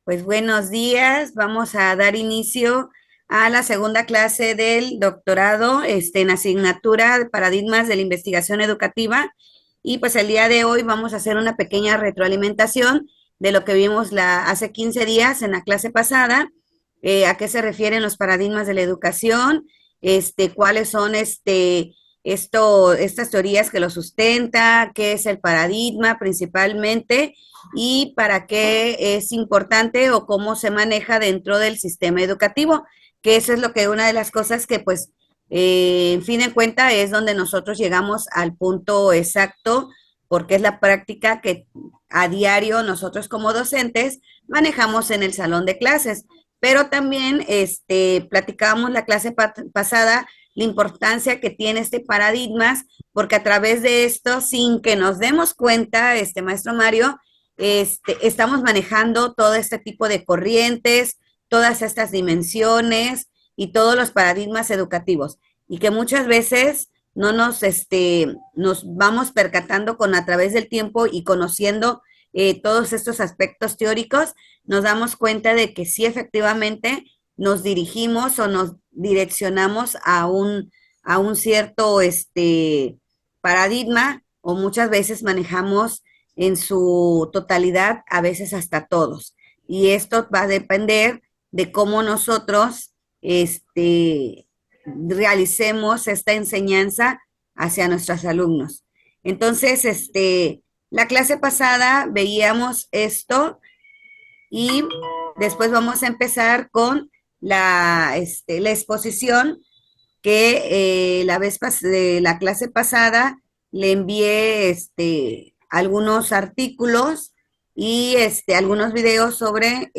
Pues buenos días, vamos a dar inicio a la segunda clase del doctorado en asignatura de paradigmas de la investigación educativa y pues el día de hoy vamos a hacer una pequeña retroalimentación de lo que vimos hace 15 días en la clase pasada, a qué se refieren los paradigmas de la educación, cuáles son estas teorías que lo sustenta, qué es el paradigma principalmente y para qué es importante o cómo se maneja dentro del sistema educativo, que eso es lo que una de las cosas que pues en fin de cuenta es donde nosotros llegamos al punto exacto, porque es la práctica que a diario nosotros como docentes manejamos en el salón de clases. Pero también platicábamos la clase pasada la importancia que tiene este paradigma, porque a través de esto, sin que nos demos cuenta, maestro Mario, estamos manejando todo este tipo de corrientes, todas estas dimensiones y todos los paradigmas educativos, y que muchas veces no nos vamos percatando con a través del tiempo y conociendo todos estos aspectos teóricos, nos damos cuenta de que sí efectivamente nos dirigimos o nos direccionamos a un cierto paradigma, o muchas veces manejamos en su totalidad, a veces hasta todos. Y esto va a depender de cómo nosotros realicemos esta enseñanza hacia nuestros alumnos. Entonces, la clase pasada veíamos esto y después vamos a empezar con la exposición que de la clase pasada le envié algunos artículos y algunos videos sobre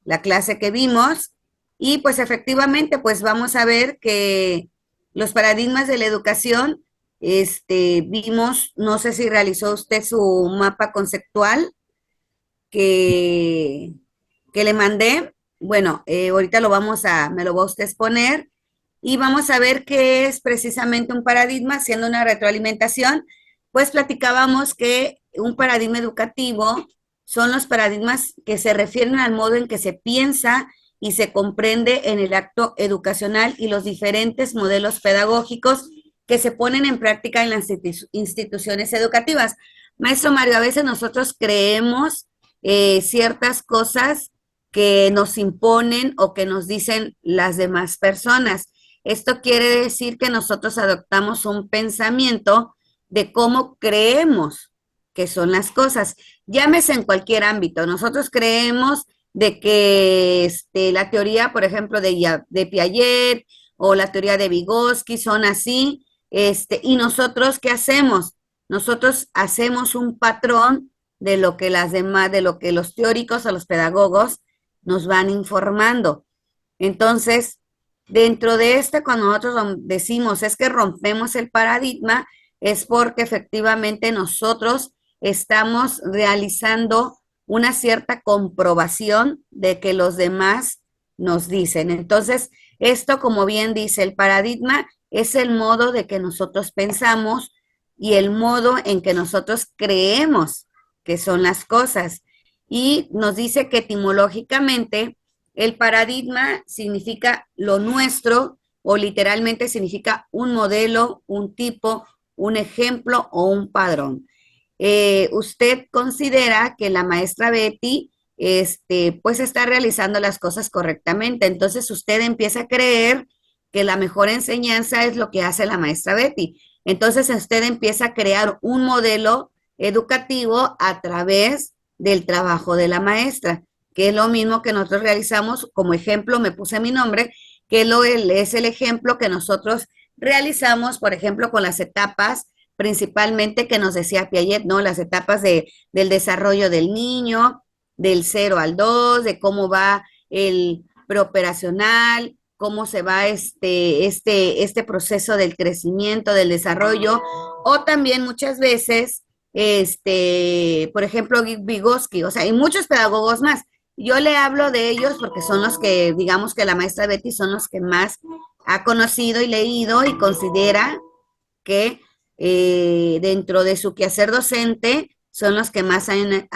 la clase que vimos, y pues efectivamente pues vamos a ver que los paradigmas de la educación, vimos, no sé si realizó usted su mapa conceptual que, que le mandé. Bueno, ahorita me lo va a usted exponer y vamos a ver qué es precisamente un paradigma, haciendo una retroalimentación. Pues platicábamos que un paradigma educativo son los paradigmas que se refieren al modo en que se piensa y se comprende en el acto educacional y los diferentes modelos pedagógicos que se ponen en práctica en las instituciones educativas. Maestro Mario, a veces nosotros creemos ciertas cosas que nos imponen o que nos dicen las demás personas. Esto quiere decir que nosotros adoptamos un pensamiento de cómo creemos que son las cosas. Llámese en cualquier ámbito. Nosotros creemos de que la teoría, por ejemplo, de Piaget o la teoría de Vygotsky son así, y nosotros, ¿qué hacemos? Nosotros hacemos un patrón de lo que las demás, de lo que los teóricos o los pedagogos nos van informando. Entonces, dentro de cuando nosotros decimos es que rompemos el paradigma, es porque efectivamente nosotros estamos realizando una cierta comprobación de que los demás nos dicen. Entonces, esto, como bien dice, el paradigma es el modo de que nosotros pensamos y el modo en que nosotros creemos que son las cosas. Y nos dice que etimológicamente el paradigma significa lo nuestro, o literalmente significa un modelo, un tipo, un ejemplo o un padrón. ¿Usted considera que la maestra Betty pues está realizando las cosas correctamente? Entonces usted empieza a creer que la mejor enseñanza es lo que hace la maestra Betty. Entonces usted empieza a crear un modelo educativo a través del trabajo de la maestra, que es lo mismo que nosotros realizamos. Como ejemplo, me puse mi nombre, que es el ejemplo que nosotros realizamos, por ejemplo, con las etapas, principalmente que nos decía Piaget, ¿no? Las etapas del desarrollo del niño, del 0 al 2, de cómo va el preoperacional, cómo se va este proceso del crecimiento, del desarrollo, o también muchas veces, por ejemplo, Vygotsky, o sea, y muchos pedagogos más. Yo le hablo de ellos porque son los que, digamos que la maestra Betty son los que más ha conocido y leído y considera que dentro de su quehacer docente son los que más han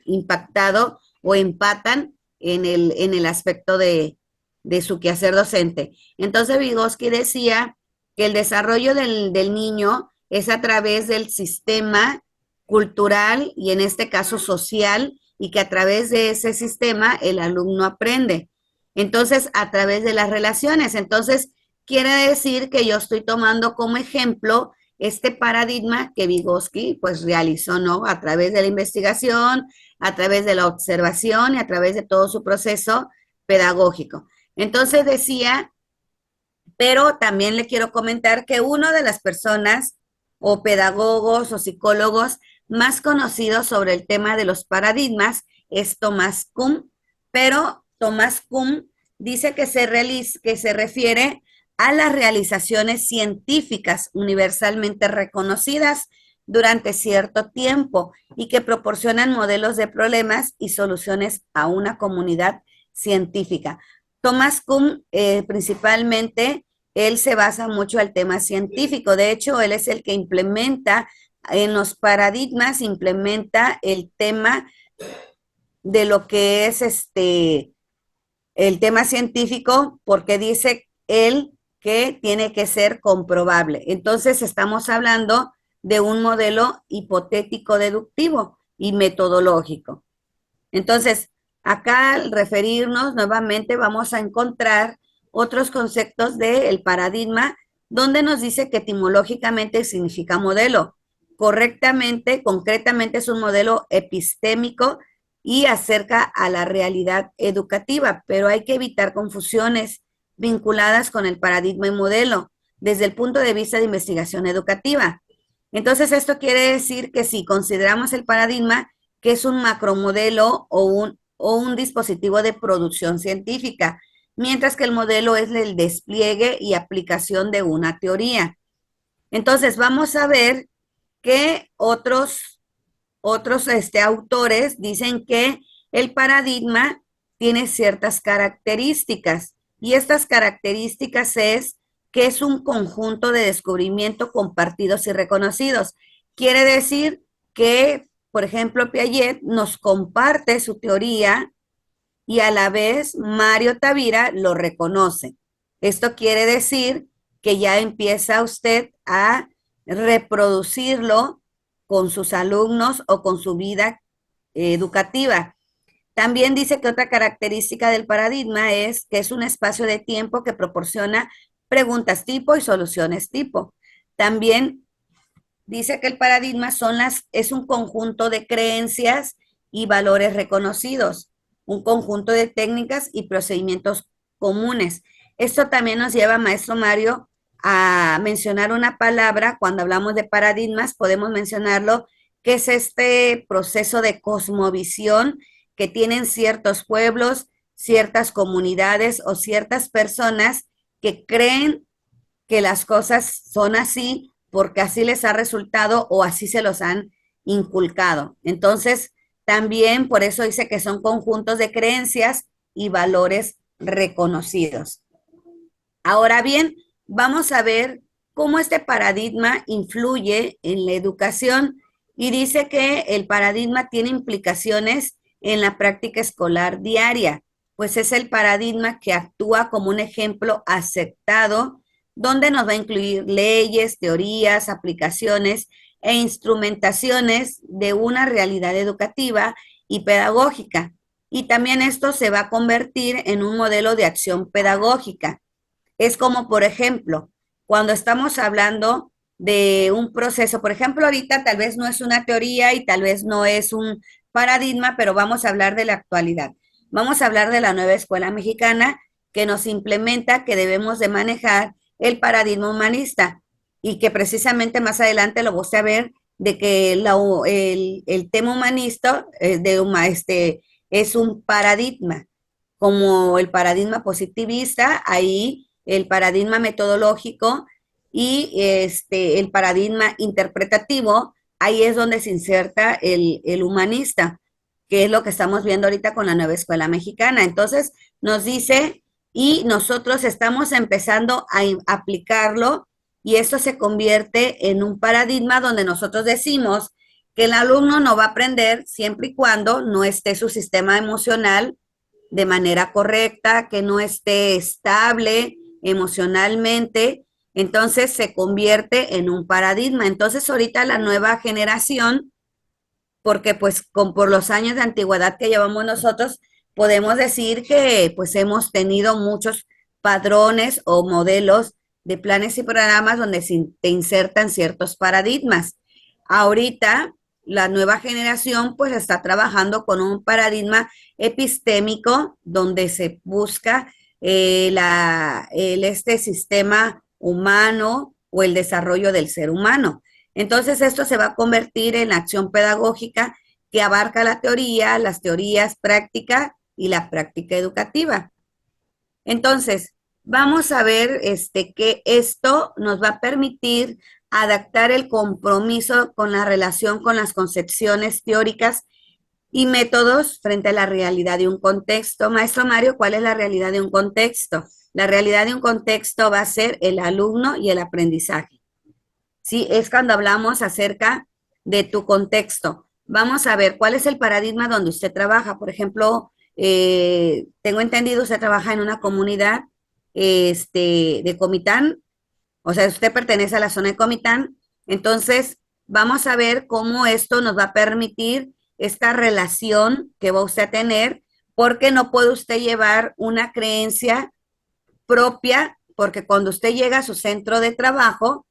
impactado o empatan en el aspecto de su quehacer docente. Entonces Vygotsky decía que el desarrollo del niño es a través del sistema cultural y en este caso social, y que a través de ese sistema el alumno aprende. Entonces, a través de las relaciones. Entonces, quiere decir que yo estoy tomando como ejemplo este paradigma que Vygotsky pues realizó, ¿no? A través de la investigación, a través de la observación y a través de todo su proceso pedagógico. Entonces decía, pero también le quiero comentar que una de las personas o pedagogos o psicólogos más conocidos sobre el tema de los paradigmas es Thomas Kuhn, pero Thomas Kuhn dice que se refiere a las realizaciones científicas universalmente reconocidas durante cierto tiempo y que proporcionan modelos de problemas y soluciones a una comunidad científica. Thomas Kuhn principalmente, él se basa mucho al tema científico. De hecho, él es el que implementa en los paradigmas, implementa el tema de lo que es el tema científico, porque dice él que tiene que ser comprobable. Entonces estamos hablando de un modelo hipotético deductivo y metodológico. Entonces, acá al referirnos nuevamente vamos a encontrar otros conceptos del paradigma donde nos dice que etimológicamente significa modelo. Correctamente, concretamente es un modelo epistémico y acerca a la realidad educativa, pero hay que evitar confusiones vinculadas con el paradigma y modelo desde el punto de vista de investigación educativa. Entonces, esto quiere decir que si consideramos el paradigma que es un macromodelo o un dispositivo de producción científica, mientras que el modelo es el despliegue y aplicación de una teoría. Entonces, vamos a ver que otros autores dicen que el paradigma tiene ciertas características y estas características es que es un conjunto de descubrimientos compartidos y reconocidos. Quiere decir que, por ejemplo, Piaget nos comparte su teoría y a la vez Mario Tavira lo reconoce. Esto quiere decir que ya empieza usted a reproducirlo con sus alumnos o con su vida educativa. También dice que otra característica del paradigma es que es un espacio de tiempo que proporciona preguntas tipo y soluciones tipo. También dice que el paradigma es un conjunto de creencias y valores reconocidos, un conjunto de técnicas y procedimientos comunes. Esto también nos lleva, maestro Mario, a mencionar una palabra. Cuando hablamos de paradigmas, podemos mencionarlo, que es este proceso de cosmovisión que tienen ciertos pueblos, ciertas comunidades o ciertas personas que creen que las cosas son así porque así les ha resultado o así se los han inculcado. Entonces, también por eso dice que son conjuntos de creencias y valores reconocidos. Ahora bien, vamos a ver cómo este paradigma influye en la educación y dice que el paradigma tiene implicaciones en la práctica escolar diaria, pues es el paradigma que actúa como un ejemplo aceptado donde nos va a incluir leyes, teorías, aplicaciones e instrumentaciones de una realidad educativa y pedagógica. Y también esto se va a convertir en un modelo de acción pedagógica. Es como, por ejemplo, cuando estamos hablando de un proceso, por ejemplo, ahorita tal vez no es una teoría y tal vez no es un paradigma, pero vamos a hablar de la actualidad. Vamos a hablar de la nueva escuela mexicana que nos implementa que debemos de manejar el paradigma humanista y que precisamente más adelante lo voy a ver de que el tema humanista es un paradigma, como el paradigma positivista, ahí el paradigma metodológico y el paradigma interpretativo, ahí es donde se inserta el humanista, que es lo que estamos viendo ahorita con la nueva escuela mexicana. Entonces nos dice, y nosotros estamos empezando a aplicarlo y esto se convierte en un paradigma donde nosotros decimos que el alumno no va a aprender siempre y cuando no esté su sistema emocional de manera correcta, que no esté estable emocionalmente, entonces se convierte en un paradigma. Entonces ahorita la nueva generación, porque pues por los años de antigüedad que llevamos nosotros, podemos decir que pues hemos tenido muchos padrones o modelos de planes y programas donde te insertan ciertos paradigmas. Ahorita la nueva generación pues está trabajando con un paradigma epistémico donde se busca este sistema humano o el desarrollo del ser humano. Entonces esto se va a convertir en la acción pedagógica que abarca la teoría, las teorías práctica y la práctica educativa. Entonces, vamos a ver que esto nos va a permitir adaptar el compromiso con la relación con las concepciones teóricas y métodos frente a la realidad de un contexto. Maestro Mario, ¿cuál es la realidad de un contexto? La realidad de un contexto va a ser el alumno y el aprendizaje. Sí, es cuando hablamos acerca de tu contexto. Vamos a ver cuál es el paradigma donde usted trabaja. Por ejemplo, tengo entendido, usted trabaja en una comunidad de Comitán, o sea, usted pertenece a la zona de Comitán. Entonces, vamos a ver cómo esto nos va a permitir esta relación que va usted a tener, porque no puede usted llevar una creencia propia, porque cuando usted llega a su centro de trabajo,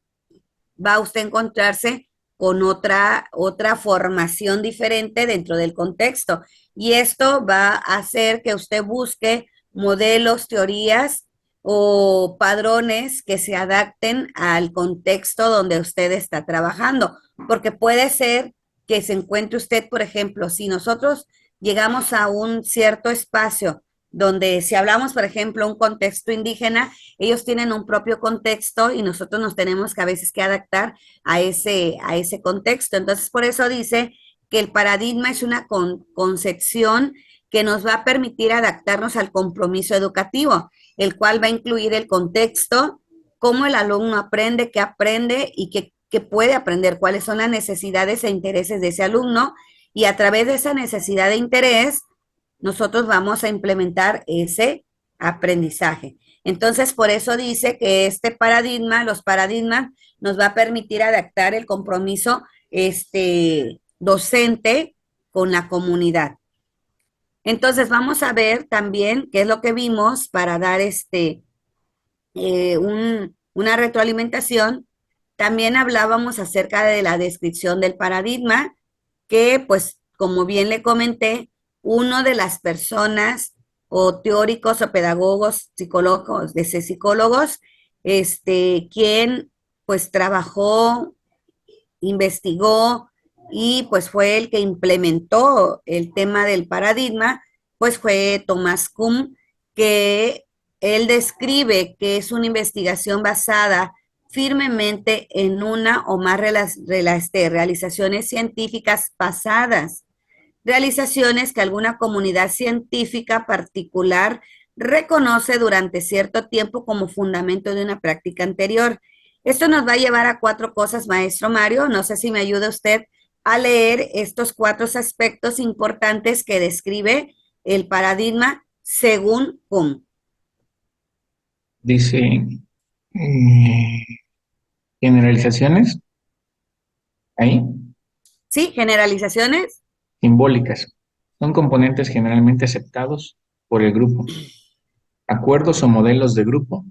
va a usted a encontrarse con otra formación diferente dentro del contexto. Y esto va a hacer que usted busque modelos, teorías o padrones que se adapten al contexto donde usted está trabajando. Porque puede ser que se encuentre usted, por ejemplo, si nosotros llegamos a un cierto espacio donde si hablamos, por ejemplo, un contexto indígena, ellos tienen un propio contexto y nosotros nos tenemos que a veces que adaptar a ese contexto. Entonces, por eso dice que el paradigma es una concepción que nos va a permitir adaptarnos al compromiso educativo, el cual va a incluir el contexto, cómo el alumno aprende, qué aprende y qué puede aprender, cuáles son las necesidades e intereses de ese alumno, y a través de esa necesidad de interés, nosotros vamos a implementar ese aprendizaje. Entonces, por eso dice que los paradigmas nos va a permitir adaptar el compromiso docente con la comunidad. Entonces, vamos a ver también qué es lo que vimos para dar una retroalimentación. También hablábamos acerca de la descripción del paradigma, que pues, como bien le comenté, uno de las personas o teóricos o pedagogos, psicólogos, quien pues trabajó, investigó y pues fue el que implementó el tema del paradigma, pues fue Thomas Kuhn, que él describe que es una investigación basada firmemente en una o más realizaciones científicas pasadas, realizaciones que alguna comunidad científica particular reconoce durante cierto tiempo como fundamento de una práctica anterior. Esto nos va a llevar a 4 cosas, maestro Mario. No sé si me ayuda usted a leer estos 4 aspectos importantes que describe el paradigma según Kuhn. Dice generalizaciones, ahí, ¿Sí? Generalizaciones. simbólicas. Son componentes generalmente aceptados por el grupo. Acuerdos o modelos de grupo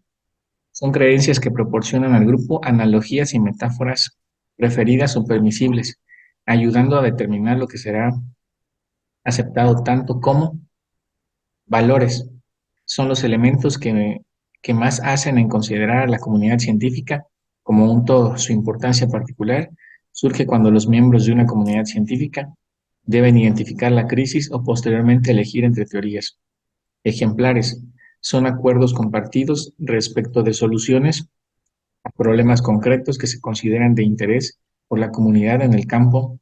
son creencias que proporcionan al grupo analogías y metáforas preferidas o permisibles, ayudando a determinar lo que será aceptado tanto como valores. Son los elementos que más hacen en considerar a la comunidad científica como un todo. Su importancia particular surge cuando los miembros de una comunidad científica deben identificar la crisis o posteriormente elegir entre teorías. Ejemplares son acuerdos compartidos respecto de soluciones a problemas concretos que se consideran de interés por la comunidad en el campo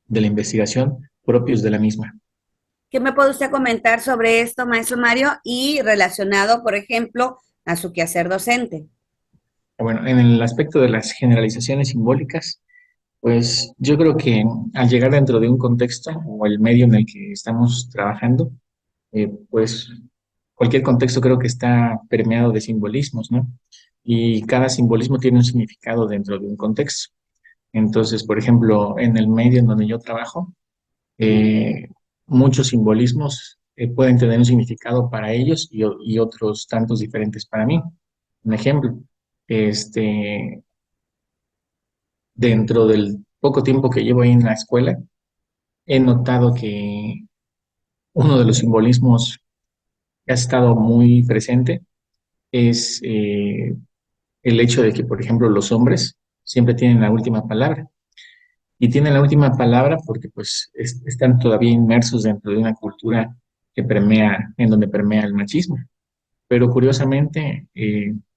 de la investigación propios de la misma. ¿Qué me puede usted comentar sobre esto, maestro Mario? Y relacionado, por ejemplo, a su quehacer docente. Bueno, en el aspecto de las generalizaciones simbólicas, Pues yo creo que al llegar dentro de un contexto o el medio en el que estamos trabajando, pues cualquier contexto creo que está permeado de simbolismos, ¿no? Y cada simbolismo tiene un significado dentro de un contexto. Entonces, por ejemplo, en el medio en donde yo trabajo, eh, muchos simbolismos pueden tener un significado para ellos y otros tantos diferentes para mí. Un ejemplo, este, dentro del poco tiempo que llevo ahí en la escuela, he notado que uno de los simbolismos que ha estado muy presente es el hecho de que, por ejemplo, los hombres siempre tienen la última palabra. Y tienen la última palabra porque pues están todavía inmersos dentro de una cultura que permea, en donde permea el machismo. Pero curiosamente,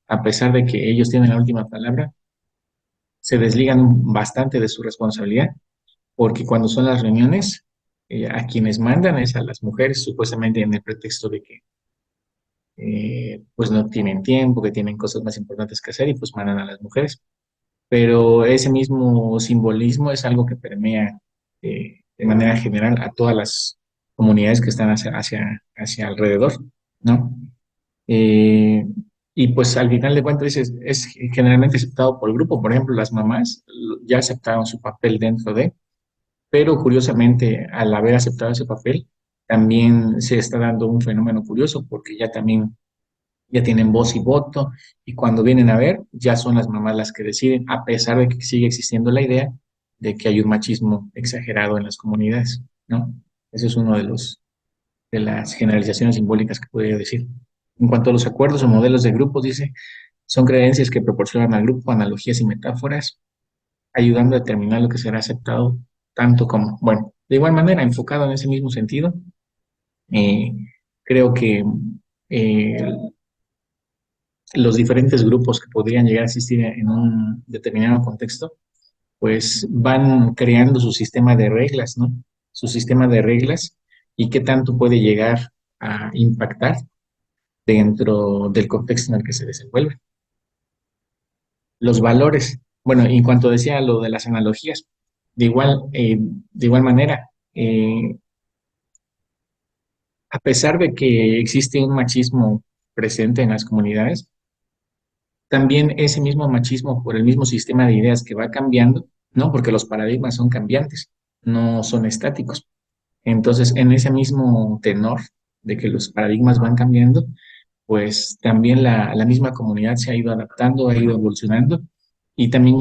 a pesar de que ellos tienen la última palabra, se desligan bastante de su responsabilidad, porque cuando son las reuniones, a quienes mandan es a las mujeres, supuestamente en el pretexto de que pues no tienen tiempo, que tienen cosas más importantes que hacer y pues mandan a las mujeres. Pero ese mismo simbolismo es algo que permea de manera general a todas las comunidades que están hacia alrededor, ¿no? Eh, y pues al final de cuentas es generalmente aceptado por el grupo. Por ejemplo, las mamás ya aceptaron su papel dentro de, pero curiosamente al haber aceptado ese papel, también se está dando un fenómeno curioso porque ya también ya tienen voz y voto, y cuando vienen a ver, ya son las mamás las que deciden, a pesar de que sigue existiendo la idea de que hay un machismo exagerado en las comunidades, ¿no? Ese es uno de de las generalizaciones simbólicas que podría decir. En cuanto a los acuerdos o modelos de grupos, dice, son creencias que proporcionan al grupo analogías y metáforas, ayudando a determinar lo que será aceptado tanto como, bueno, de igual manera, enfocado en ese mismo sentido, eh, creo que eh, los diferentes grupos que podrían llegar a existir en un determinado contexto, pues van creando su sistema de reglas, ¿no? Su sistema de reglas y qué tanto puede llegar a impactar dentro del contexto en el que se desenvuelve. Los valores, bueno, en cuanto decía lo de las analogías, de igual manera, a pesar de que existe un machismo presente en las comunidades, también ese mismo machismo por el mismo sistema de ideas que va cambiando, ¿no? Porque los paradigmas son cambiantes, no son estáticos. Entonces, en ese mismo tenor de que los paradigmas van cambiando, pues también la misma comunidad se ha ido adaptando, ha ido evolucionando y también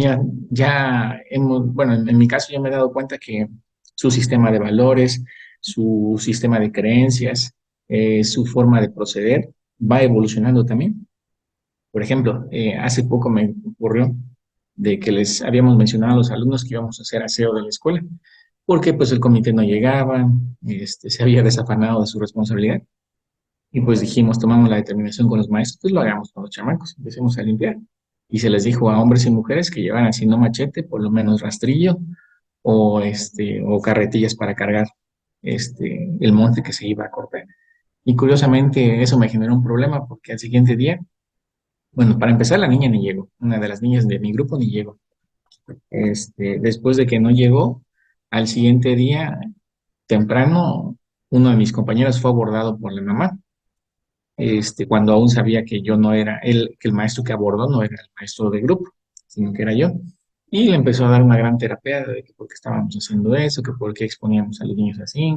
ya hemos, bueno, en mi caso yo me he dado cuenta que su sistema de valores, su sistema de creencias, su forma de proceder va evolucionando también. Por ejemplo, hace poco me ocurrió de que les habíamos mencionado a los alumnos que íbamos a hacer aseo de la escuela, porque pues el comité no llegaba, se había desafanado de su responsabilidad, y pues dijimos, tomamos la determinación con los maestros, pues lo hagamos con los chamacos, empecemos a limpiar. Y se les dijo a hombres y mujeres que llevaran, si no machete, por lo menos rastrillo o carretillas para cargar el monte que se iba a cortar. Y curiosamente eso me generó un problema porque al siguiente día, bueno, para empezar, la niña ni llegó. Una de las niñas de mi grupo ni llegó. Después de que no llegó, al siguiente día, temprano, uno de mis compañeros fue abordado por la mamá. Cuando aún sabía que yo no era que el maestro que abordó no era el maestro de grupo, sino que era yo. Y le empezó a dar una gran terapia de que por qué estábamos haciendo eso, que por qué exponíamos a los niños así,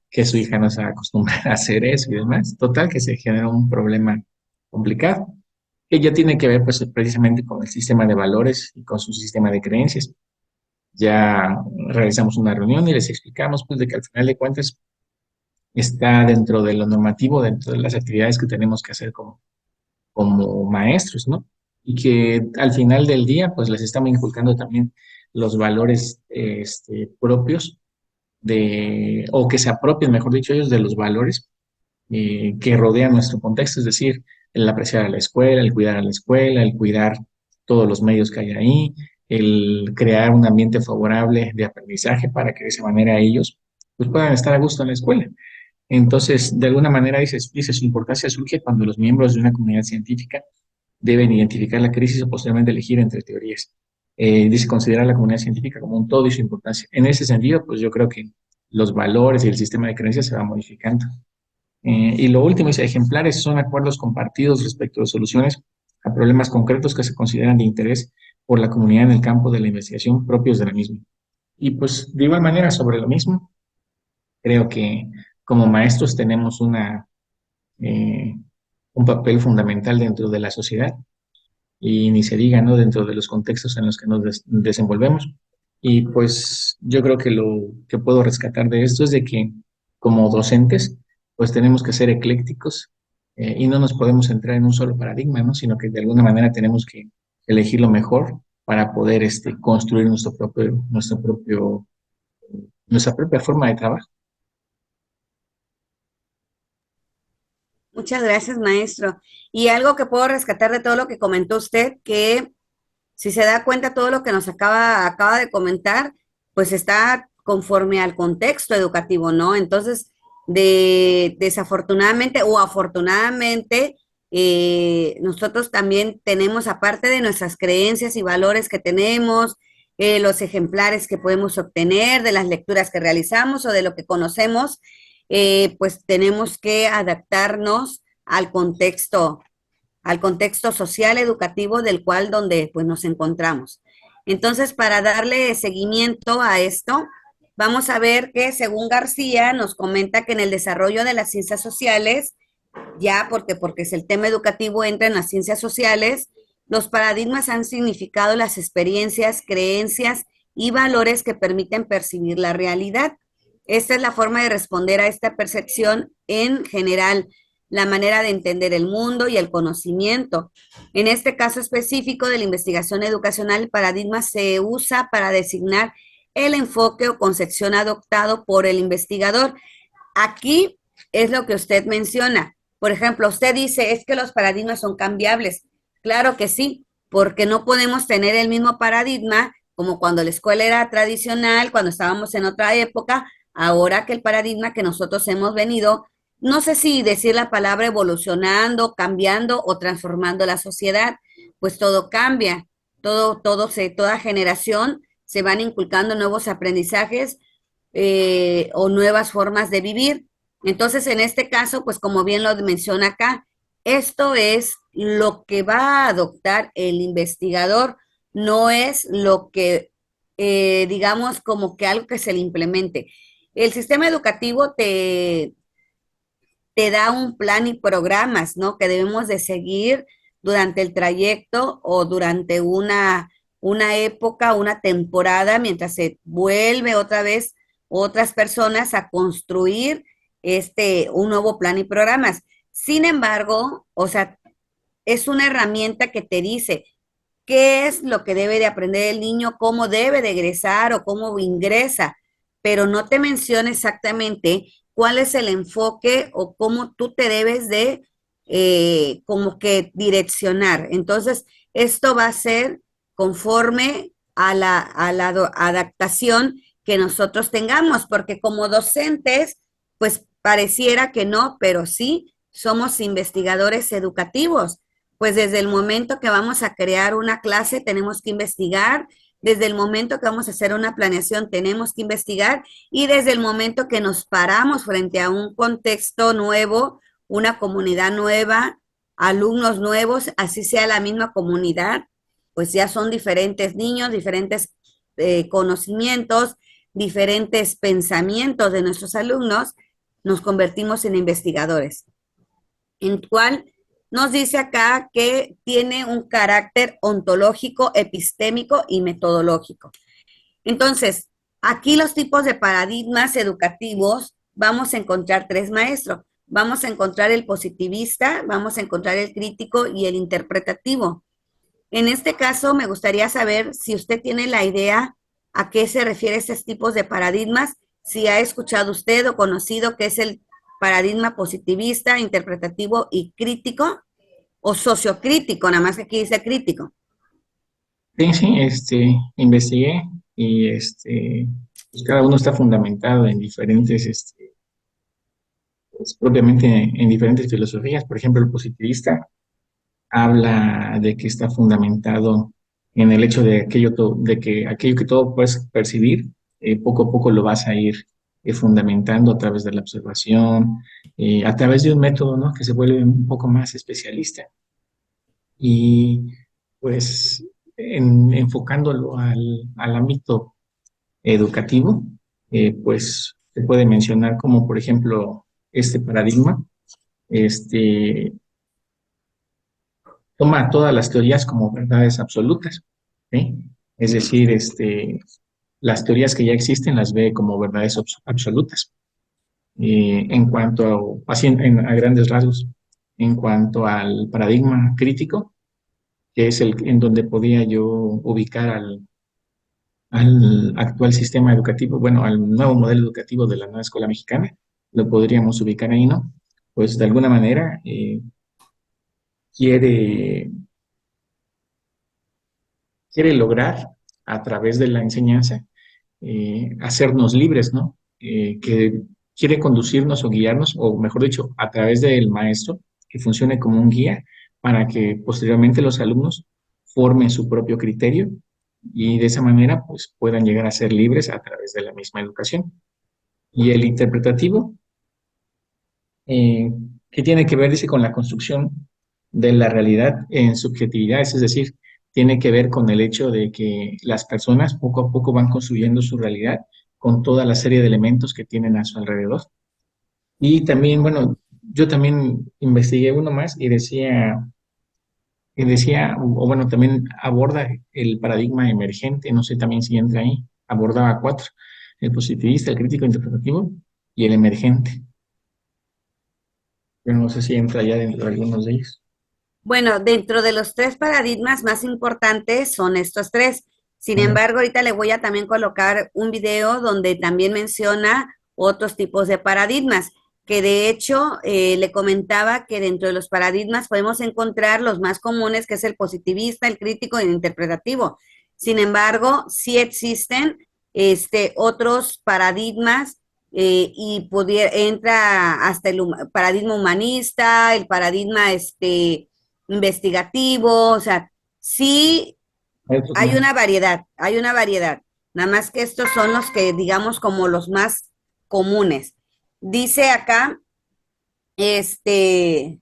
que su hija no se va a acostumbrar a hacer eso y demás. Total, que se generó un problema complicado que ya tiene que ver pues precisamente con el sistema de valores y con su sistema de creencias. Ya realizamos una reunión y les explicamos pues de que al final de cuentas está dentro de lo normativo, dentro de las actividades que tenemos que hacer como maestros, ¿no? Y que al final del día pues les estamos inculcando también los valores propios o que se apropien, mejor dicho, ellos de los valores que rodean nuestro contexto, es decir, el apreciar a la escuela, el cuidar a la escuela, el cuidar todos los medios que hay ahí, el crear un ambiente favorable de aprendizaje para que de esa manera ellos pues, puedan estar a gusto en la escuela. Entonces, de alguna manera, dice, su importancia surge cuando los miembros de una comunidad científica deben identificar la crisis o posteriormente elegir entre teorías. dice considerar a la comunidad científica como un todo y su importancia. En ese sentido, pues yo creo que los valores y el sistema de creencias se va modificando. Y lo último dice, ejemplares son acuerdos compartidos respecto de soluciones a problemas concretos que se consideran de interés por la comunidad en el campo de la investigación propios de la misma. Y pues de igual manera sobre lo mismo, creo que como maestros tenemos eh, un papel fundamental dentro de la sociedad y ni se diga, ¿no? Dentro de los contextos en los que nos desenvolvemos. Y pues yo creo que lo que puedo rescatar de esto es de que como docentes, pues tenemos que ser eclécticos y no nos podemos centrar en un solo paradigma, ¿no? Sino que de alguna manera tenemos que elegir lo mejor para poder construir nuestra propia forma de trabajo. Muchas gracias, maestro. Y algo que puedo rescatar de todo lo que comentó usted, que si se da cuenta todo lo que nos acaba de comentar, pues está conforme al contexto educativo, ¿no? Entonces, desafortunadamente o afortunadamente, nosotros también tenemos, aparte de nuestras creencias y valores que tenemos, los ejemplares que podemos obtener de las lecturas que realizamos o de lo que conocemos, pues tenemos que adaptarnos al contexto social educativo del cual donde pues nos encontramos. Entonces, para darle seguimiento a esto, vamos a ver que según García nos comenta que en el desarrollo de las ciencias sociales, ya porque es el tema educativo entra en las ciencias sociales, los paradigmas han significado las experiencias, creencias y valores que permiten percibir la realidad. Esta es la forma de responder a esta percepción en general, la manera de entender el mundo y el conocimiento. En este caso específico de la investigación educacional, el paradigma se usa para designar el enfoque o concepción adoptado por el investigador. Aquí es lo que usted menciona. Por ejemplo, usted dice, es que los paradigmas son cambiables. Claro que sí, porque no podemos tener el mismo paradigma como cuando la escuela era tradicional, cuando estábamos en otra época, ahora que el paradigma que nosotros hemos venido, no sé si decir la palabra evolucionando, cambiando o transformando la sociedad, pues todo cambia, toda generación se van inculcando nuevos aprendizajes o nuevas formas de vivir. Entonces, en este caso, pues como bien lo menciona acá, esto es lo que va a adoptar el investigador, no es lo que, digamos, como que algo que se le implemente. El sistema educativo te da un plan y programas, ¿no? Que debemos de seguir durante el trayecto o durante una época, una temporada, mientras se vuelve otra vez otras personas a construir un nuevo plan y programas. Sin embargo, o sea, es una herramienta que te dice qué es lo que debe de aprender el niño, cómo debe de egresar o cómo ingresa, pero no te menciona exactamente cuál es el enfoque o cómo tú te debes de como que direccionar. Entonces, esto va a ser conforme a la adaptación que nosotros tengamos, porque como docentes, pues pareciera que no, pero sí somos investigadores educativos. Pues desde el momento que vamos a crear una clase tenemos que investigar, desde el momento que vamos a hacer una planeación tenemos que investigar y desde el momento que nos paramos frente a un contexto nuevo, una comunidad nueva, alumnos nuevos, así sea la misma comunidad, pues ya son diferentes niños, diferentes conocimientos, diferentes pensamientos de nuestros alumnos, nos convertimos en investigadores. En cual nos dice acá que tiene un carácter ontológico, epistémico y metodológico. Entonces, aquí los tipos de paradigmas educativos, vamos a encontrar tres maestros. Vamos a encontrar el positivista, vamos a encontrar el crítico y el interpretativo. En este caso, me gustaría saber si usted tiene la idea a qué se refiere estos tipos de paradigmas, si ha escuchado usted o conocido qué es el paradigma positivista, interpretativo y crítico, o sociocrítico, nada más que aquí dice crítico. Sí, sí, investigué y pues cada uno está fundamentado en diferentes, pues, propiamente en diferentes filosofías. Por ejemplo, el positivista habla de que está fundamentado en el hecho de de que aquello que todo puedes percibir, poco a poco lo vas a ir fundamentando a través de la observación, a través de un método, ¿no? Que se vuelve un poco más especialista. Y pues enfocándolo al ámbito educativo, pues se puede mencionar como, por ejemplo, este paradigma, este, toma todas las teorías como verdades absolutas, ¿sí? Es decir, las teorías que ya existen las ve como verdades absolutas. En cuanto a, así a grandes rasgos, en cuanto al paradigma crítico, que es el en donde podía yo ubicar al actual sistema educativo, bueno, al nuevo modelo educativo de la nueva escuela mexicana, lo podríamos ubicar ahí, ¿no? Pues de alguna manera quiere quiere lograr a través de la enseñanza hacernos libres, ¿no? Que quiere conducirnos o guiarnos, o mejor dicho, a través del maestro, que funcione como un guía para que posteriormente los alumnos formen su propio criterio y de esa manera pues puedan llegar a ser libres a través de la misma educación. Y el interpretativo, eh, que tiene que ver, dice, con la construcción de la realidad en subjetividades, es decir, tiene que ver con el hecho de que las personas poco a poco van construyendo su realidad con toda la serie de elementos que tienen a su alrededor. Y también, bueno, yo también investigué uno más o bueno, también aborda el paradigma emergente, no sé también si entra ahí, abordaba cuatro: el positivista, el crítico interpretativo y el emergente. Pero no sé si entra ya dentro de algunos de ellos. Bueno, dentro de los tres paradigmas más importantes son estos tres. Sin Ujú. embargo, ahorita le voy a también colocar un video donde también menciona otros tipos de paradigmas, que de hecho le comentaba que dentro de los paradigmas podemos encontrar los más comunes, que es el positivista, el crítico y el interpretativo. Sin embargo, sí existen otros paradigmas y entra hasta el paradigma humanista, el paradigma investigativo, o sea, sí Hay otros hay más. una variedad, hay una variedad. Nada más que estos son los que digamos como los más comunes. Dice acá, este,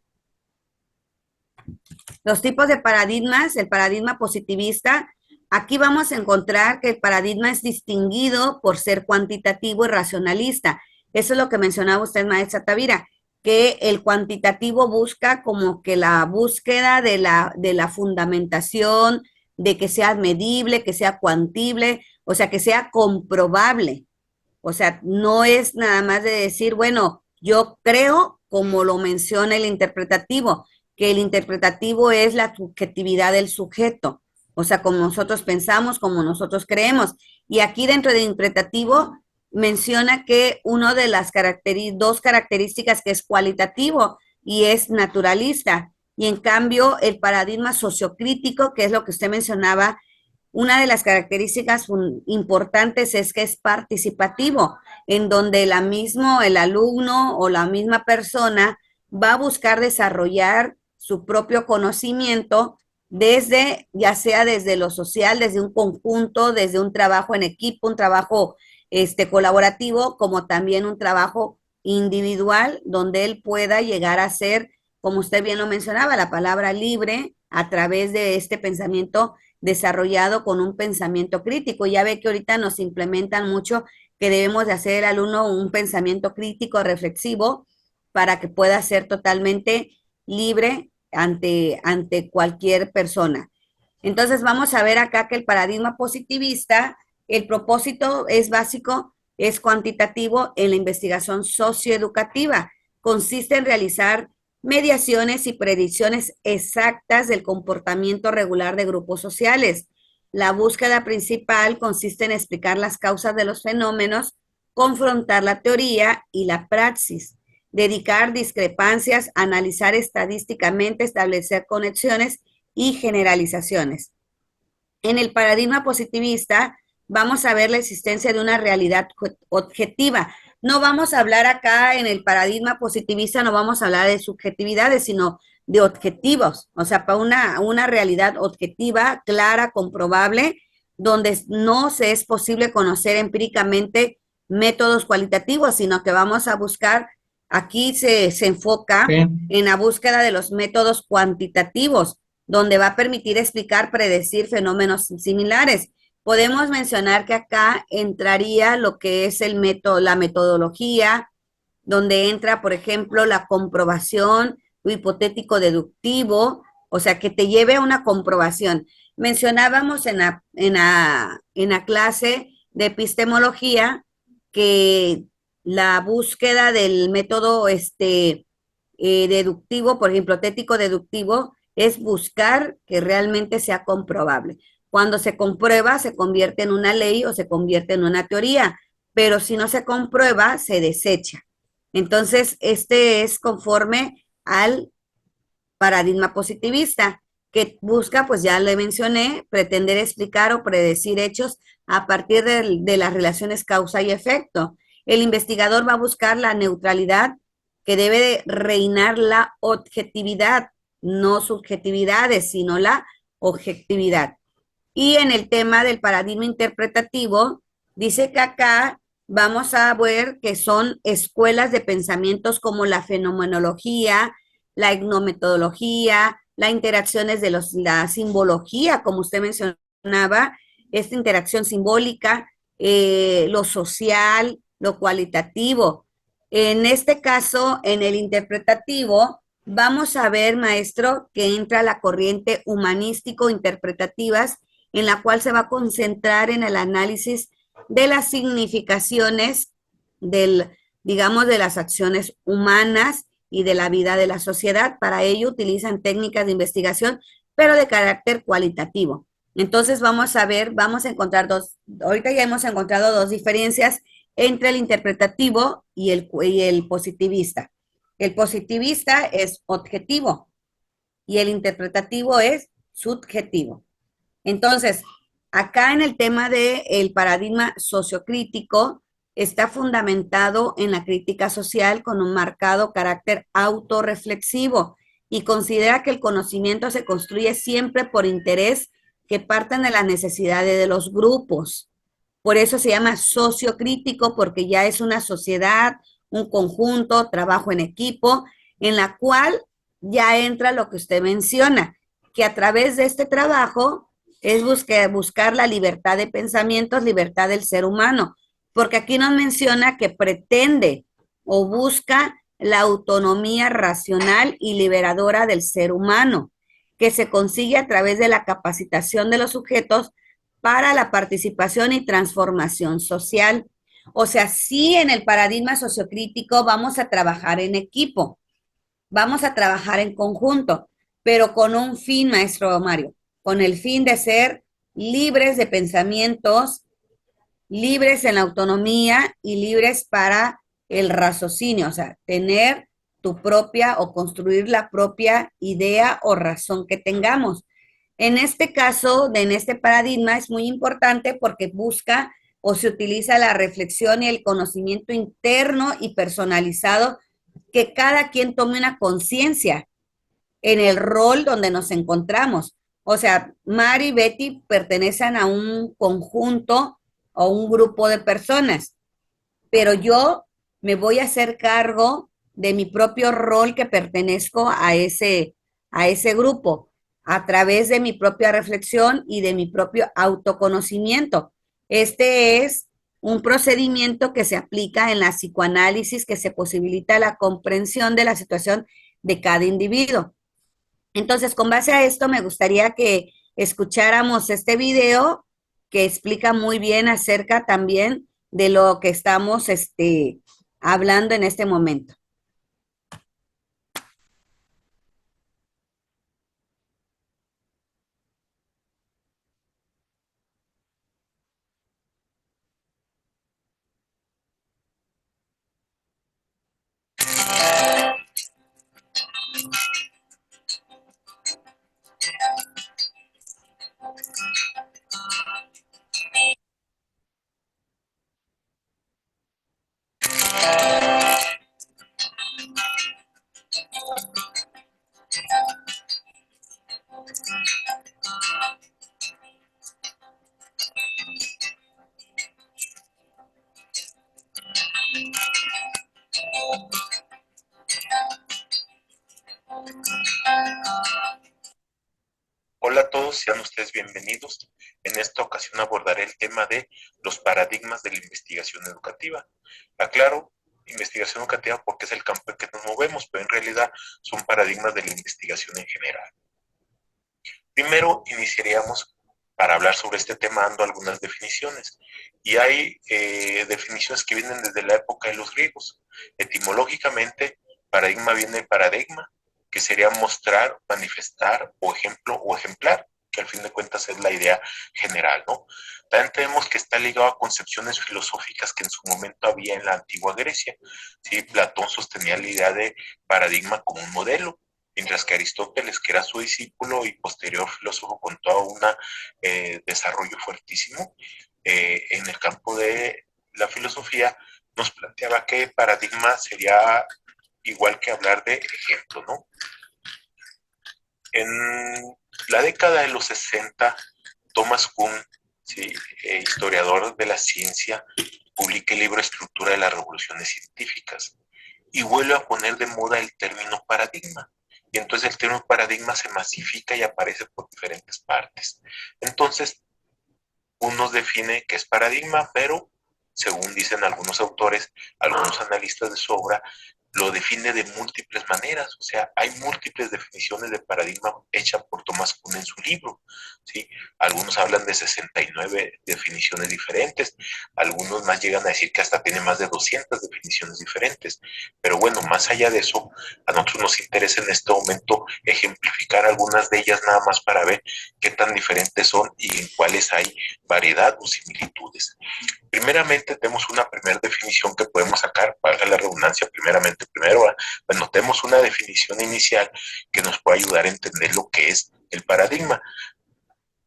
los tipos de paradigmas, el paradigma positivista, aquí vamos a encontrar que el paradigma es distinguido por ser cuantitativo y racionalista. Eso es lo que mencionaba usted, maestra Tavira, que el cuantitativo busca como que la búsqueda de la fundamentación, de que sea medible, que sea cuantible, o sea, que sea comprobable. O sea, no es nada más de decir, bueno, yo creo como lo menciona el interpretativo, que el interpretativo es la subjetividad del sujeto, o sea, como nosotros pensamos, como nosotros creemos. Y aquí dentro del interpretativo menciona que una de las dos características que es cualitativo y es naturalista. Y en cambio, el paradigma sociocrítico, que es lo que usted mencionaba, una de las características importantes es que es participativo, en donde el alumno o la misma persona va a buscar desarrollar su propio conocimiento desde, ya sea desde lo social, desde un conjunto, desde un trabajo en equipo, un trabajo colaborativo, como también un trabajo individual, donde él pueda llegar a ser, como usted bien lo mencionaba, la palabra libre a través de este pensamiento desarrollado con un pensamiento crítico. Ya ve que ahorita nos implementan mucho que debemos de hacer el alumno un pensamiento crítico, reflexivo, para que pueda ser totalmente libre ante cualquier persona. Entonces vamos a ver acá que el paradigma positivista, el propósito es básico, es cuantitativo en la investigación socioeducativa. Consiste en realizar mediaciones y predicciones exactas del comportamiento regular de grupos sociales. La búsqueda principal consiste en explicar las causas de los fenómenos, confrontar la teoría y la praxis, dedicar discrepancias, analizar estadísticamente, establecer conexiones y generalizaciones. En el paradigma positivista vamos a ver la existencia de una realidad objetiva. No vamos a hablar acá en el paradigma positivista, no vamos a hablar de subjetividades, sino de objetivos, o sea, para una realidad objetiva, clara, comprobable, donde no se es posible conocer empíricamente métodos cualitativos, sino que vamos a buscar, aquí se enfoca Sí, en la búsqueda de los métodos cuantitativos, donde va a permitir explicar, predecir fenómenos similares. Podemos mencionar que acá entraría lo que es el método, la metodología, donde entra, por ejemplo, la comprobación o hipotético deductivo, o sea, que te lleve a una comprobación. Mencionábamos en la clase de epistemología que la búsqueda del método deductivo, por ejemplo, hipotético deductivo, es buscar que realmente sea comprobable. Cuando se comprueba, se convierte en una ley o se convierte en una teoría, pero si no se comprueba, se desecha. Entonces, este es conforme al paradigma positivista, que busca, pues ya le mencioné, pretender explicar o predecir hechos a partir de las relaciones causa y efecto. El investigador va a buscar la neutralidad, que debe de reinar la objetividad, no subjetividades, sino la objetividad. Y en el tema del paradigma interpretativo, dice que acá vamos a ver que son escuelas de pensamientos como la fenomenología, la etnometodología, las interacciones de la simbología, como usted mencionaba, esta interacción simbólica, lo social, lo cualitativo. En este caso, en el interpretativo, vamos a ver, maestro, que entra la corriente humanístico-interpretativas, en la cual se va a concentrar en el análisis de las significaciones del, digamos, de las acciones humanas y de la vida de la sociedad. Para ello utilizan técnicas de investigación, pero de carácter cualitativo. Entonces vamos a ver, vamos a encontrar ahorita ya hemos encontrado dos diferencias entre el interpretativo y el positivista. El positivista es objetivo y el interpretativo es subjetivo. Entonces, acá en el tema del paradigma sociocrítico, está fundamentado en la crítica social con un marcado carácter autorreflexivo y considera que el conocimiento se construye siempre por interés que parten de las necesidades de los grupos. Por eso se llama sociocrítico, porque ya es una sociedad, un conjunto, trabajo en equipo, en la cual ya entra lo que usted menciona, que a través de este trabajo es buscar la libertad de pensamientos, libertad del ser humano, porque aquí nos menciona que pretende o busca la autonomía racional y liberadora del ser humano, que se consigue a través de la capacitación de los sujetos para la participación y transformación social. O sea, sí, en el paradigma sociocrítico vamos a trabajar en equipo, vamos a trabajar en conjunto, pero con un fin, maestro Mario, con el fin de ser libres de pensamientos, libres en la autonomía y libres para el raciocinio, o sea, tener tu propia o construir la propia idea o razón que tengamos. En este caso, en este paradigma, es muy importante porque busca o se utiliza la reflexión y el conocimiento interno y personalizado, que cada quien tome una conciencia en el rol donde nos encontramos. O sea, Mari y Betty pertenecen a un conjunto o un grupo de personas, pero yo me voy a hacer cargo de mi propio rol, que pertenezco a ese grupo, a través de mi propia reflexión y de mi propio autoconocimiento. Este es un procedimiento que se aplica en la psicoanálisis, que se posibilita la comprensión de la situación de cada individuo. Entonces, con base a esto, me gustaría que escucháramos este video que explica muy bien acerca también de lo que estamos hablando en este momento. Hola a todos, sean ustedes bienvenidos. En esta ocasión abordaré el tema de los paradigmas de la investigación educativa. Aclaro, investigación educativa porque es el campo en que nos movemos, pero en realidad son paradigmas de la investigación en general. Primero iniciaríamos para hablar sobre este tema dando algunas definiciones. Y hay definiciones que vienen desde la época de los griegos. Etimológicamente, paradigma viene de paradigma, que sería mostrar, manifestar o ejemplo o ejemplar, que al fin de cuentas es la idea general, ¿no? También tenemos que está ligado a concepciones filosóficas que en su momento había en la antigua Grecia. ¿Sí? Platón sostenía la idea de paradigma como un modelo, mientras que Aristóteles, que era su discípulo y posterior filósofo con todo un desarrollo fuertísimo en el campo de la filosofía, nos planteaba que paradigma sería igual que hablar de ejemplo, ¿no? En la década de los 60, Thomas Kuhn, ¿sí? Historiador de la ciencia, publica el libro Estructura de las revoluciones científicas y vuelve a poner de moda el término paradigma. Y entonces el término paradigma se masifica y aparece por diferentes partes. Entonces, uno define qué es paradigma, pero según dicen algunos autores, algunos analistas de su obra, lo define de múltiples maneras, o sea, hay múltiples definiciones de paradigma hechas por Thomas Kuhn en su libro, ¿sí? Algunos hablan de 69 definiciones diferentes, algunos más llegan a decir que hasta tiene más de 200 definiciones diferentes, pero bueno, más allá de eso, a nosotros nos interesa en este momento ejemplificar algunas de ellas nada más para ver qué tan diferentes son y en cuáles hay variedad o similitudes. Primeramente tenemos una primera definición que podemos sacar, valga la redundancia, primeramente, bueno, tenemos una definición inicial que nos puede ayudar a entender lo que es el paradigma.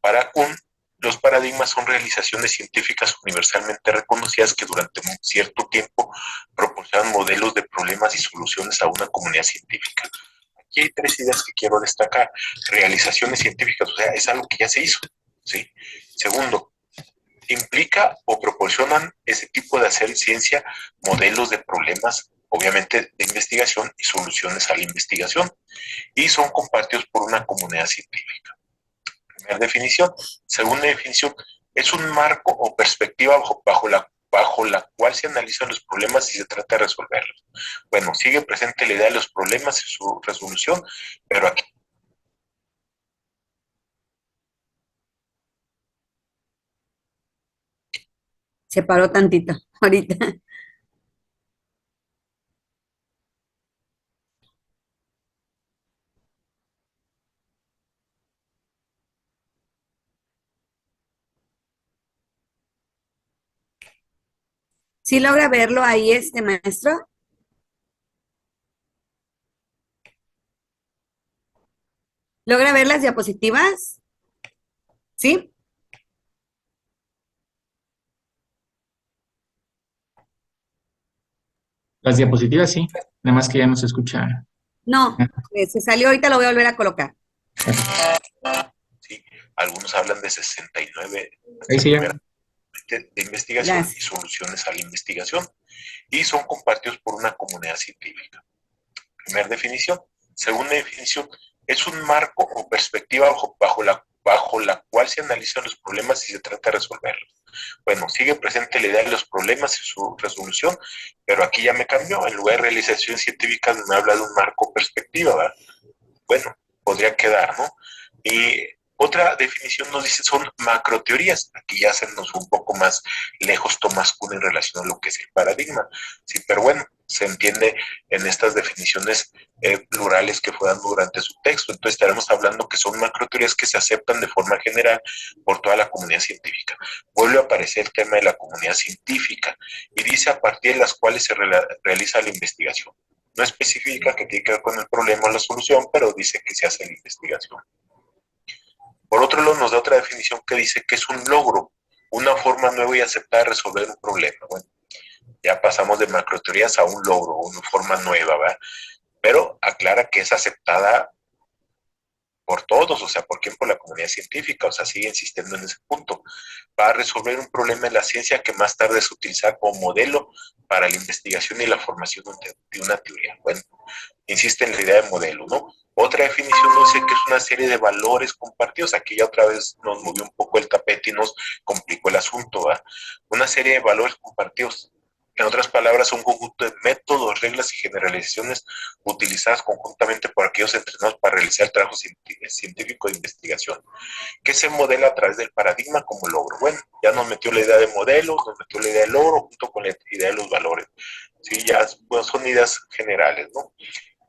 Para Kuhn, los paradigmas son realizaciones científicas universalmente reconocidas que durante un cierto tiempo proporcionan modelos de problemas y soluciones a una comunidad científica. Aquí hay tres ideas que quiero destacar. Realizaciones científicas, o sea, es algo que ya se hizo, ¿sí? Segundo, implica o proporcionan ese tipo de hacer ciencia modelos de problemas, obviamente de investigación y soluciones a la investigación, y son compartidos por una comunidad científica. Primera definición. Segunda definición, es un marco o perspectiva bajo la cual se analizan los problemas y se trata de resolverlos. Bueno, sigue presente la idea de los problemas y su resolución, pero aquí Se paró tantito ahorita. ¿Sí logra verlo ahí este maestro? ¿Logra ver las diapositivas? ¿Sí? Las diapositivas sí, nada más que ya no se escucha. No, se salió, ahorita lo voy a volver a colocar. sí, algunos hablan de 69 Ahí sí ya. de investigación y Gracias. soluciones a la investigación, y son compartidos por una comunidad científica. Primera definición. Segunda definición, es un marco o perspectiva bajo la cual se analizan los problemas y se trata de resolverlos. Bueno, sigue presente la idea de los problemas y su resolución, pero aquí ya me cambió. En lugar de realización científica me habla de un marco o perspectiva, ¿verdad? Bueno, podría quedar, ¿no? Y otra definición nos dice son macroteorías. Aquí ya se nos fue un poco más lejos Thomas Kuhn en relación a lo que es el paradigma. Sí, pero bueno, se entiende en estas definiciones plurales que fue dando durante su texto. Entonces estaremos hablando que son macroteorías que se aceptan de forma general por toda la comunidad científica. Vuelve a aparecer el tema de la comunidad científica y dice a partir de las cuales se realiza la investigación. No especifica que tiene que ver con el problema o la solución, pero dice que se hace la investigación. Por otro lado, nos da otra definición que dice que es un logro, una forma nueva y aceptada de resolver un problema. Bueno, ya pasamos de macroteorías a un logro, una forma nueva, ¿verdad? Pero aclara que es aceptada por todos, o sea, ¿por quién? Por la comunidad científica, o sea, sigue insistiendo en ese punto. Va a resolver un problema en la ciencia que más tarde se utilizará como modelo para la investigación y la formación de una teoría. Bueno, insiste en la idea de modelo, ¿no? Otra definición nos dice que es una serie de valores compartidos. Aquí ya otra vez nos movió un poco el tapete y nos complicó el asunto, ¿verdad? Una serie de valores compartidos. En otras palabras, un conjunto de métodos, reglas y generalizaciones utilizadas conjuntamente por aquellos entrenados para realizar el trabajo científico de investigación, que se modela a través del paradigma como logro. Bueno, ya nos metió la idea de modelos, nos metió la idea de logro junto con la idea de los valores. Sí, ya pues, son ideas generales, ¿no?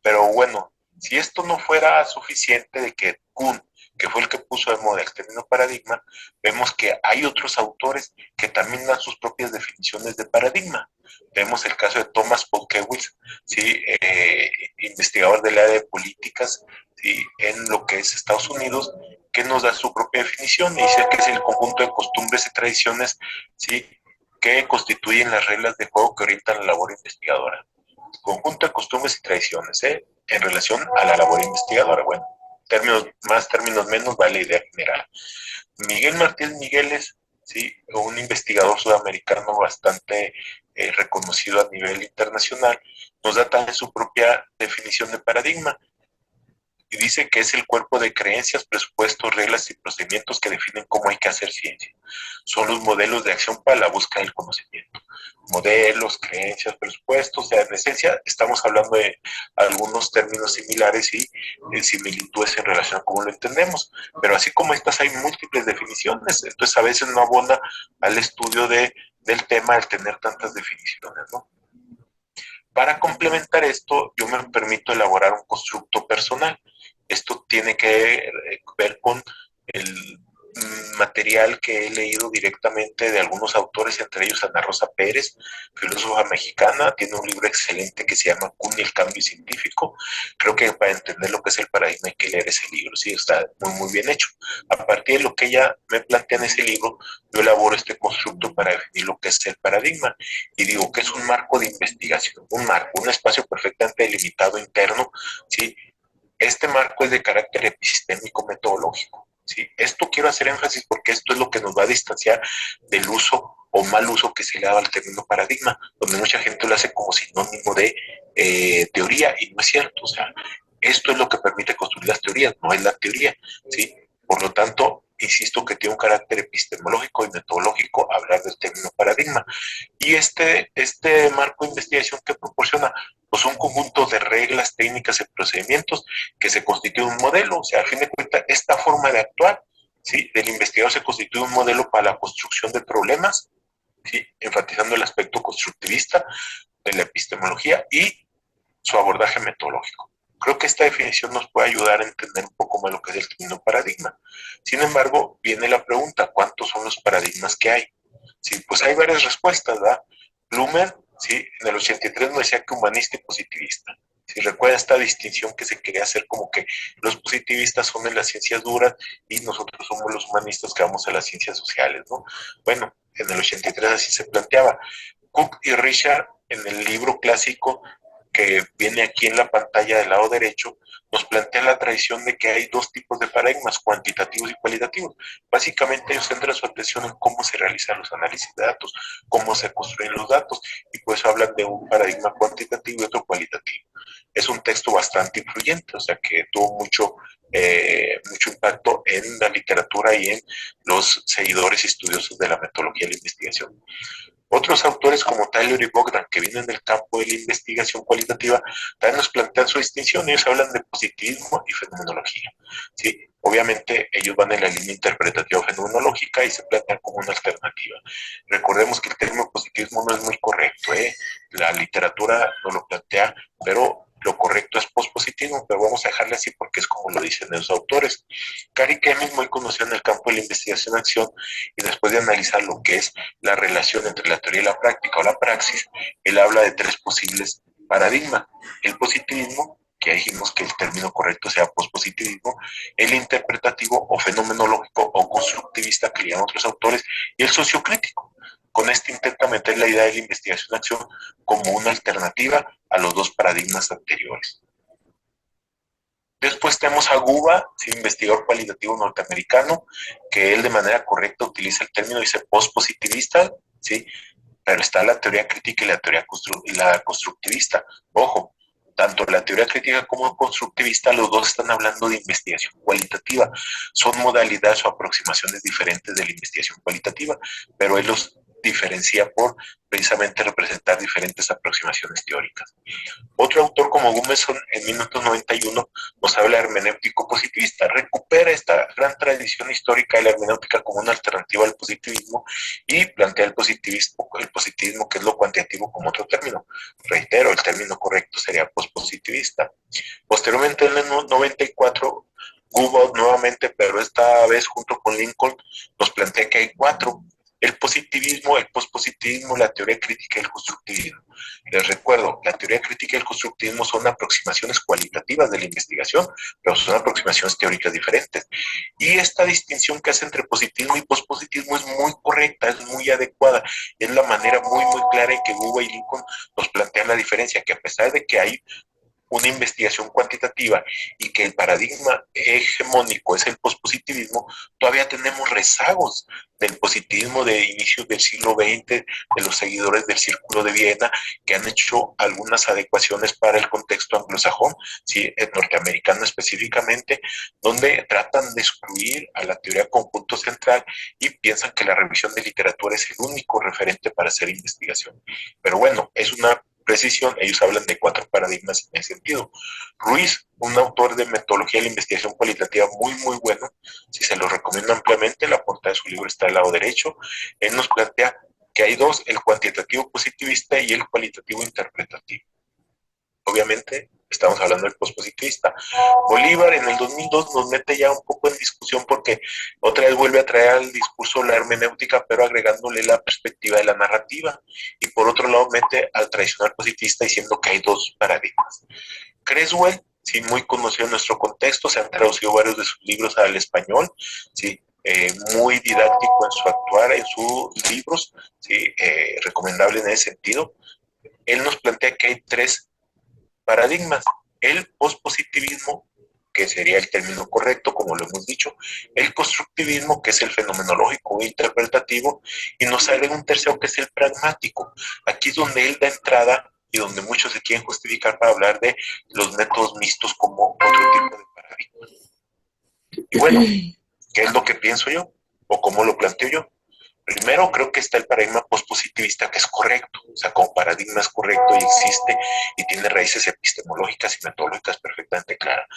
Pero bueno, si esto no fuera suficiente de que Kuhn, que fue el que puso de moda el término paradigma, vemos que hay otros autores que también dan sus propias definiciones de paradigma. Vemos el caso de Thomas Polkewitz, ¿sí? Investigador del área de políticas, ¿sí? En lo que es Estados Unidos, que nos da su propia definición y dice que es el conjunto de costumbres y tradiciones, ¿sí? Que constituyen las reglas de juego que orientan la labor investigadora. Conjunto de costumbres y tradiciones, en relación a la labor investigadora. Bueno, términos más, términos menos, vale la idea general. Miguel Martínez Migueles, ¿sí? Un investigador sudamericano bastante reconocido a nivel internacional, nos da también su propia definición de paradigma y dice que es el cuerpo de creencias, presupuestos, reglas y procedimientos que definen cómo hay que hacer ciencia. Son los modelos de acción para la búsqueda del conocimiento. Modelos, creencias, presupuestos, o sea, en esencia estamos hablando de algunos términos similares y similitudes en relación a cómo lo entendemos, pero así como estas hay múltiples definiciones, entonces a veces no abona al estudio del tema el tener tantas definiciones, ¿no? Para complementar esto, yo me permito elaborar un constructo personal. Esto tiene que ver con el material que he leído directamente de algunos autores, entre ellos Ana Rosa Pérez, filósofa mexicana, tiene un libro excelente que se llama Kuhn y el cambio científico. Creo que para entender lo que es el paradigma hay que leer ese libro, sí, está muy, muy bien hecho. A partir de lo que ella me plantea en ese libro, yo elaboro este constructo para definir lo que es el paradigma y digo que es un marco de investigación, un marco, un espacio perfectamente delimitado interno, ¿sí? Este marco es de carácter epistémico metodológico. ¿Sí? Esto quiero hacer énfasis porque esto es lo que nos va a distanciar del uso o mal uso que se le da al término paradigma, donde mucha gente lo hace como sinónimo de teoría y no es cierto. O sea, esto es lo que permite construir las teorías, no es la teoría. ¿Sí? Por lo tanto, insisto que tiene un carácter epistemológico y metodológico hablar del término paradigma. Y este marco de investigación que proporciona pues un conjunto de reglas, técnicas y procedimientos que se constituye un modelo. O sea, a fin de cuentas, esta forma de actuar, ¿sí? Del investigador se constituye un modelo para la construcción de problemas, ¿sí? Enfatizando el aspecto constructivista de la epistemología y su abordaje metodológico. Creo que esta definición nos puede ayudar a entender un poco más lo que es el término paradigma. Sin embargo, viene la pregunta, ¿cuántos son los paradigmas que hay? Sí, pues hay varias respuestas, ¿verdad? Blumer, sí, en el 83 nos decía que humanista y positivista. Si recuerda esta distinción que se quería hacer como que los positivistas son en las ciencias duras y nosotros somos los humanistas que vamos a las ciencias sociales, ¿no? Bueno, en el 83 así se planteaba. Cook y Richard, en el libro clásico que viene aquí en la pantalla del lado derecho, nos plantea la tradición de que hay dos tipos de paradigmas, cuantitativos y cualitativos. Básicamente ellos centran su atención en cómo se realizan los análisis de datos, cómo se construyen los datos, y por eso hablan de un paradigma cuantitativo y otro cualitativo. Es un texto bastante influyente, o sea que tuvo mucho impacto en la literatura y en los seguidores y estudiosos de la metodología de la investigación. Otros autores como Taylor y Bogdan, que vienen del campo de la investigación cualitativa, también nos plantean su distinción. Ellos hablan de positivismo y fenomenología. ¿Sí? Obviamente ellos van en la línea interpretativa fenomenológica y se plantean como una alternativa. Recordemos que el término positivismo no es muy correcto, ¿eh? La literatura no lo plantea, pero lo correcto es pospositivismo, pero vamos a dejarle así porque es como lo dicen los autores. Gary Chemnitz, muy conocido en el campo de la investigación-acción, y después de analizar lo que es la relación entre la teoría y la práctica o la praxis, él habla de tres posibles paradigmas. El positivismo, que dijimos que el término correcto sea pospositivismo, el interpretativo o fenomenológico o constructivista, que le llaman otros autores, y el sociocrítico. Con este intenta meter la idea de la investigación-acción como una alternativa a los dos paradigmas anteriores. Después tenemos a Guba, ¿sí? Investigador cualitativo norteamericano, que él de manera correcta utiliza el término, dice post-positivista, ¿sí? Pero está la teoría crítica y la teoría constructivista. Ojo, tanto la teoría crítica como constructivista, los dos están hablando de investigación cualitativa. Son modalidades o aproximaciones diferentes de la investigación cualitativa, pero él los diferencia por precisamente representar diferentes aproximaciones teóricas. Otro autor como Gumeson en 1991 nos habla de hermenéutico positivista, recupera esta gran tradición histórica de la hermenéutica como una alternativa al positivismo y plantea el positivismo que es lo cuantitativo como otro término. Reitero, el término correcto sería pospositivista. Posteriormente en el 94, Gubo nuevamente, pero esta vez junto con Lincoln, nos plantea que hay cuatro: el positivismo, el pospositivismo, la teoría crítica y el constructivismo. Les recuerdo, la teoría crítica y el constructivismo son aproximaciones cualitativas de la investigación, pero son aproximaciones teóricas diferentes. Y esta distinción que hace entre positivismo y pospositivismo es muy correcta, es muy adecuada, es la manera muy, muy clara en que Gubo y Lincoln nos plantean la diferencia, que a pesar de que hay una investigación cuantitativa y que el paradigma hegemónico es el pospositivismo, todavía tenemos rezagos del positivismo de inicios del siglo XX, de los seguidores del Círculo de Viena, que han hecho algunas adecuaciones para el contexto anglosajón, ¿sí? Norteamericano específicamente, donde tratan de excluir a la teoría conjunto central y piensan que la revisión de literatura es el único referente para hacer investigación. Pero bueno, es una precisión, ellos hablan de cuatro paradigmas en ese sentido. Ruiz, un autor de metodología de la investigación cualitativa muy, muy bueno, si se lo recomiendo ampliamente, la portada de su libro está al lado derecho. Él nos plantea que hay dos: el cuantitativo positivista y el cualitativo interpretativo. Obviamente, estamos hablando del pospositivista. Bolívar en el 2002 nos mete ya un poco en discusión porque otra vez vuelve a traer al discurso la hermenéutica, pero agregándole la perspectiva de la narrativa. Y por otro lado mete al tradicional positivista diciendo que hay dos paradigmas. Creswell, sí, muy conocido en nuestro contexto, se han traducido varios de sus libros al español, sí, muy didáctico en su actuar, en sus libros, sí, recomendable en ese sentido. Él nos plantea que hay tres paradigmas: el pospositivismo, que sería el término correcto, como lo hemos dicho; el constructivismo, que es el fenomenológico e interpretativo; y nos agrega un tercero, que es el pragmático. Aquí es donde él da entrada y donde muchos se quieren justificar para hablar de los métodos mixtos como otro tipo de paradigma. Y bueno, ¿qué es lo que pienso yo? ¿O cómo lo planteo yo? Primero, creo que está el paradigma pospositivista, que es correcto, o sea, como paradigma es correcto y existe y tiene raíces epistemológicas y metodológicas perfectamente claras.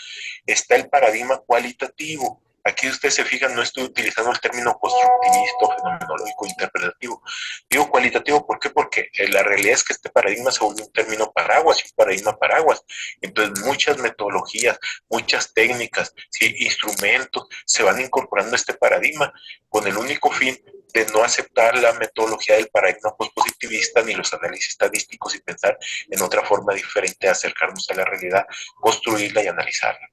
Está el paradigma cualitativo. Aquí ustedes se fijan, no estoy utilizando el término constructivista, fenomenológico, interpretativo. Digo cualitativo, ¿por qué? Porque la realidad es que este paradigma se volvió un término paraguas y un paradigma paraguas. Entonces, muchas metodologías, muchas técnicas, ¿sí? Instrumentos se van incorporando a este paradigma con el único fin de no aceptar la metodología del paradigma pospositivista ni los análisis estadísticos y pensar en otra forma diferente de acercarnos a la realidad, construirla y analizarla.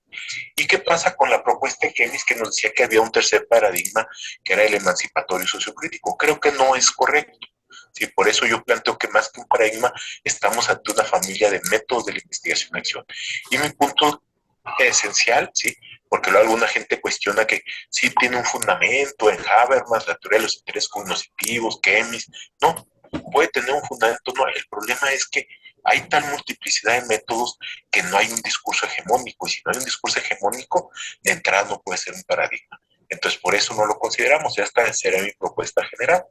¿Y qué pasa con la propuesta de Kemis, que nos decía que había un tercer paradigma, que era el emancipatorio sociocrítico? Creo que no es correcto. Sí, por eso yo planteo que más que un paradigma, estamos ante una familia de métodos de la investigación-acción. Y mi punto esencial, ¿sí? Porque luego alguna gente cuestiona que sí tiene un fundamento en Habermas, la teoría de los intereses cognitivos, Kemis. No, puede tener un fundamento, no. El problema es que hay tal multiplicidad de métodos que no hay un discurso hegemónico, y si no hay un discurso hegemónico, de entrada no puede ser un paradigma. Entonces, por eso no lo consideramos. Ya esta será mi propuesta general.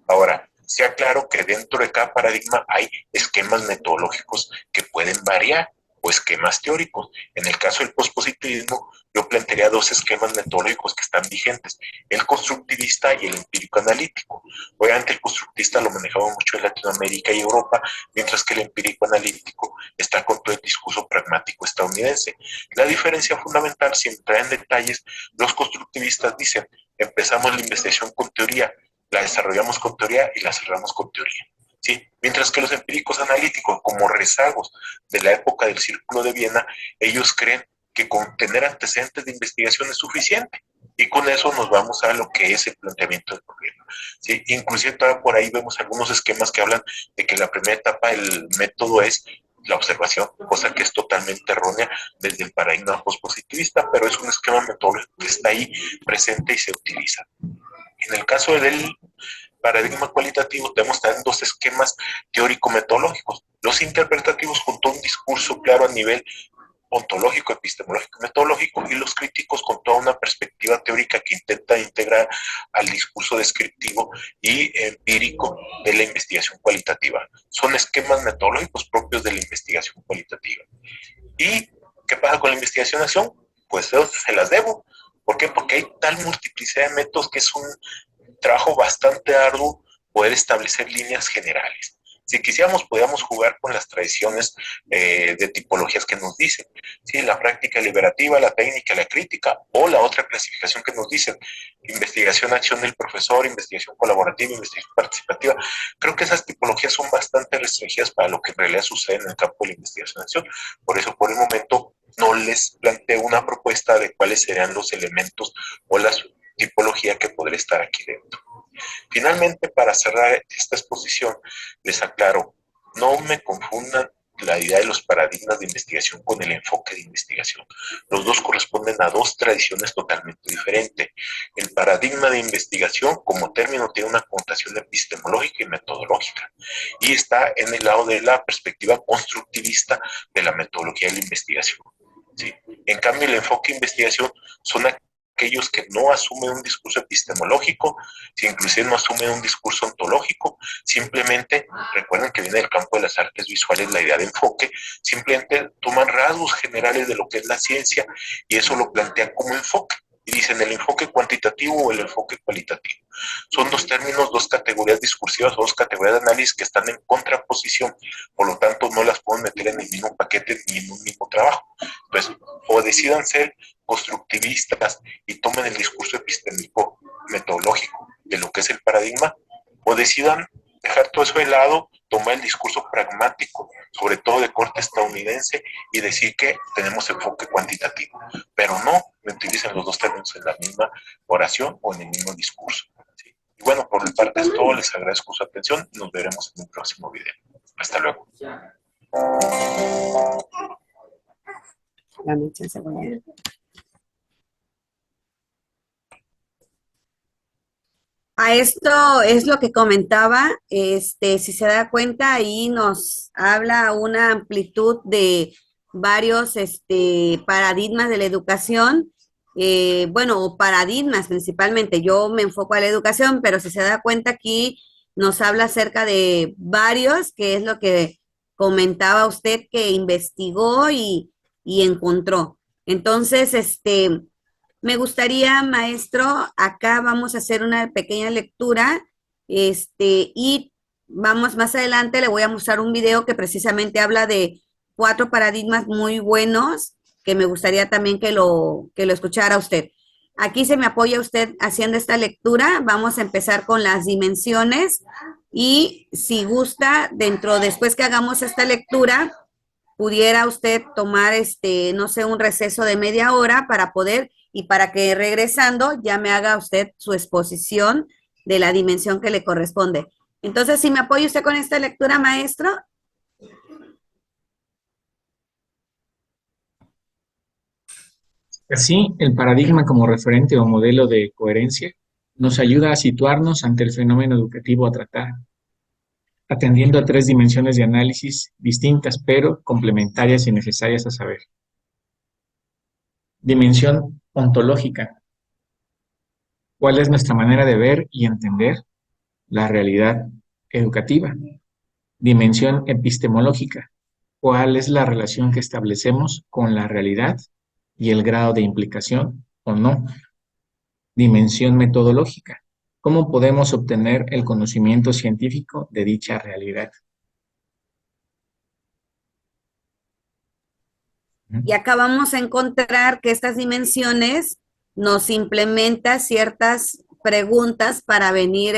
Ahora, sea claro que dentro de cada paradigma hay esquemas metodológicos que pueden variar, o esquemas teóricos. En el caso del pospositivismo, yo plantearía dos esquemas metodológicos que están vigentes: el constructivista y el empírico analítico. Obviamente el constructivista lo manejaba mucho en Latinoamérica y Europa, mientras que el empírico analítico está con todo el discurso pragmático estadounidense. La diferencia fundamental, sin entrar en detalles: los constructivistas dicen, empezamos la investigación con teoría, la desarrollamos con teoría y la cerramos con teoría. ¿Sí? Mientras que los empíricos analíticos, como rezagos de la época del Círculo de Viena, ellos creen que con tener antecedentes de investigación es suficiente. Y con eso nos vamos a lo que es el planteamiento del problema. ¿Sí? Inclusive todavía por ahí vemos algunos esquemas que hablan de que la primera etapa del método es la observación, cosa que es totalmente errónea desde el paradigma postpositivista, pero es un esquema metodológico que está ahí presente y se utiliza. En el caso del paradigma cualitativo tenemos también dos esquemas teórico-metodológicos, los interpretativos con todo un discurso claro a nivel ontológico, epistemológico, metodológico, y los críticos con toda una perspectiva teórica que intenta integrar al discurso descriptivo y empírico de la investigación cualitativa. Son esquemas metodológicos propios de la investigación cualitativa. ¿Y qué pasa con la investigación-acción? Pues se las debo. ¿Por qué? Porque hay tal multiplicidad de métodos que es un trabajo bastante arduo poder establecer líneas generales. Si quisiéramos, podríamos jugar con las tradiciones de tipologías que nos dicen, ¿sí? La práctica liberativa, la técnica, la crítica, o la otra clasificación que nos dicen, investigación-acción del profesor, investigación colaborativa, investigación participativa. Creo que esas tipologías son bastante restringidas para lo que en realidad sucede en el campo de la investigación-acción. Por eso, por el momento, no les planteo una propuesta de cuáles serían los elementos o la tipología que podría estar aquí dentro. Finalmente, para cerrar esta exposición, les aclaro, no me confundan la idea de los paradigmas de investigación con el enfoque de investigación. Los dos corresponden a dos tradiciones totalmente diferentes. El paradigma de investigación como término tiene una connotación epistemológica y metodológica y está en el lado de la perspectiva constructivista de la metodología de la investigación, ¿sí? En cambio, el enfoque de investigación son aquellos que no asumen un discurso epistemológico, si inclusive no asumen un discurso ontológico, simplemente, recuerden que viene del campo de las artes visuales la idea de enfoque, simplemente toman rasgos generales de lo que es la ciencia y eso lo plantean como enfoque. Y dicen el enfoque cuantitativo o el enfoque cualitativo. Son dos términos, dos categorías discursivas o dos categorías de análisis que están en contraposición, por lo tanto no las pueden meter en el mismo paquete ni en un mismo trabajo. Entonces, o decidan ser constructivistas y tomen el discurso epistémico metodológico de lo que es el paradigma, o decidan dejar todo eso de lado, tomar el discurso pragmático, sobre todo de corte estadounidense, y decir que tenemos enfoque cuantitativo, pero no me utilicen los dos términos en la misma oración o en el mismo discurso, ¿sí? Y bueno, por mi parte es todo, les agradezco su atención y nos veremos en un próximo video. Hasta luego. A esto es lo que comentaba, si se da cuenta, ahí nos habla una amplitud de varios paradigmas de la educación, bueno, o paradigmas principalmente. Yo me enfoco a la educación, pero si se da cuenta aquí nos habla acerca de varios, que es lo que comentaba usted que investigó y encontró. Entonces, me gustaría, maestro, acá vamos a hacer una pequeña lectura, y vamos más adelante, le voy a mostrar un video que precisamente habla de 4 paradigmas muy buenos, que me gustaría también que lo escuchara usted. Aquí se me apoya usted haciendo esta lectura, vamos a empezar con las dimensiones, y si gusta, después que hagamos esta lectura, pudiera usted tomar, no sé, un receso de media hora para poder, y para que regresando ya me haga usted su exposición de la dimensión que le corresponde. Entonces, si me apoya usted con esta lectura, maestro. Así, el paradigma como referente o modelo de coherencia nos ayuda a situarnos ante el fenómeno educativo a tratar, atendiendo a 3 dimensiones de análisis distintas pero complementarias y necesarias a saber. Dimensión ontológica. ¿Cuál es nuestra manera de ver y entender la realidad educativa? Dimensión epistemológica. ¿Cuál es la relación que establecemos con la realidad y el grado de implicación o no? Dimensión metodológica. ¿Cómo podemos obtener el conocimiento científico de dicha realidad? Y acá vamos a encontrar que estas dimensiones nos implementa ciertas preguntas para venir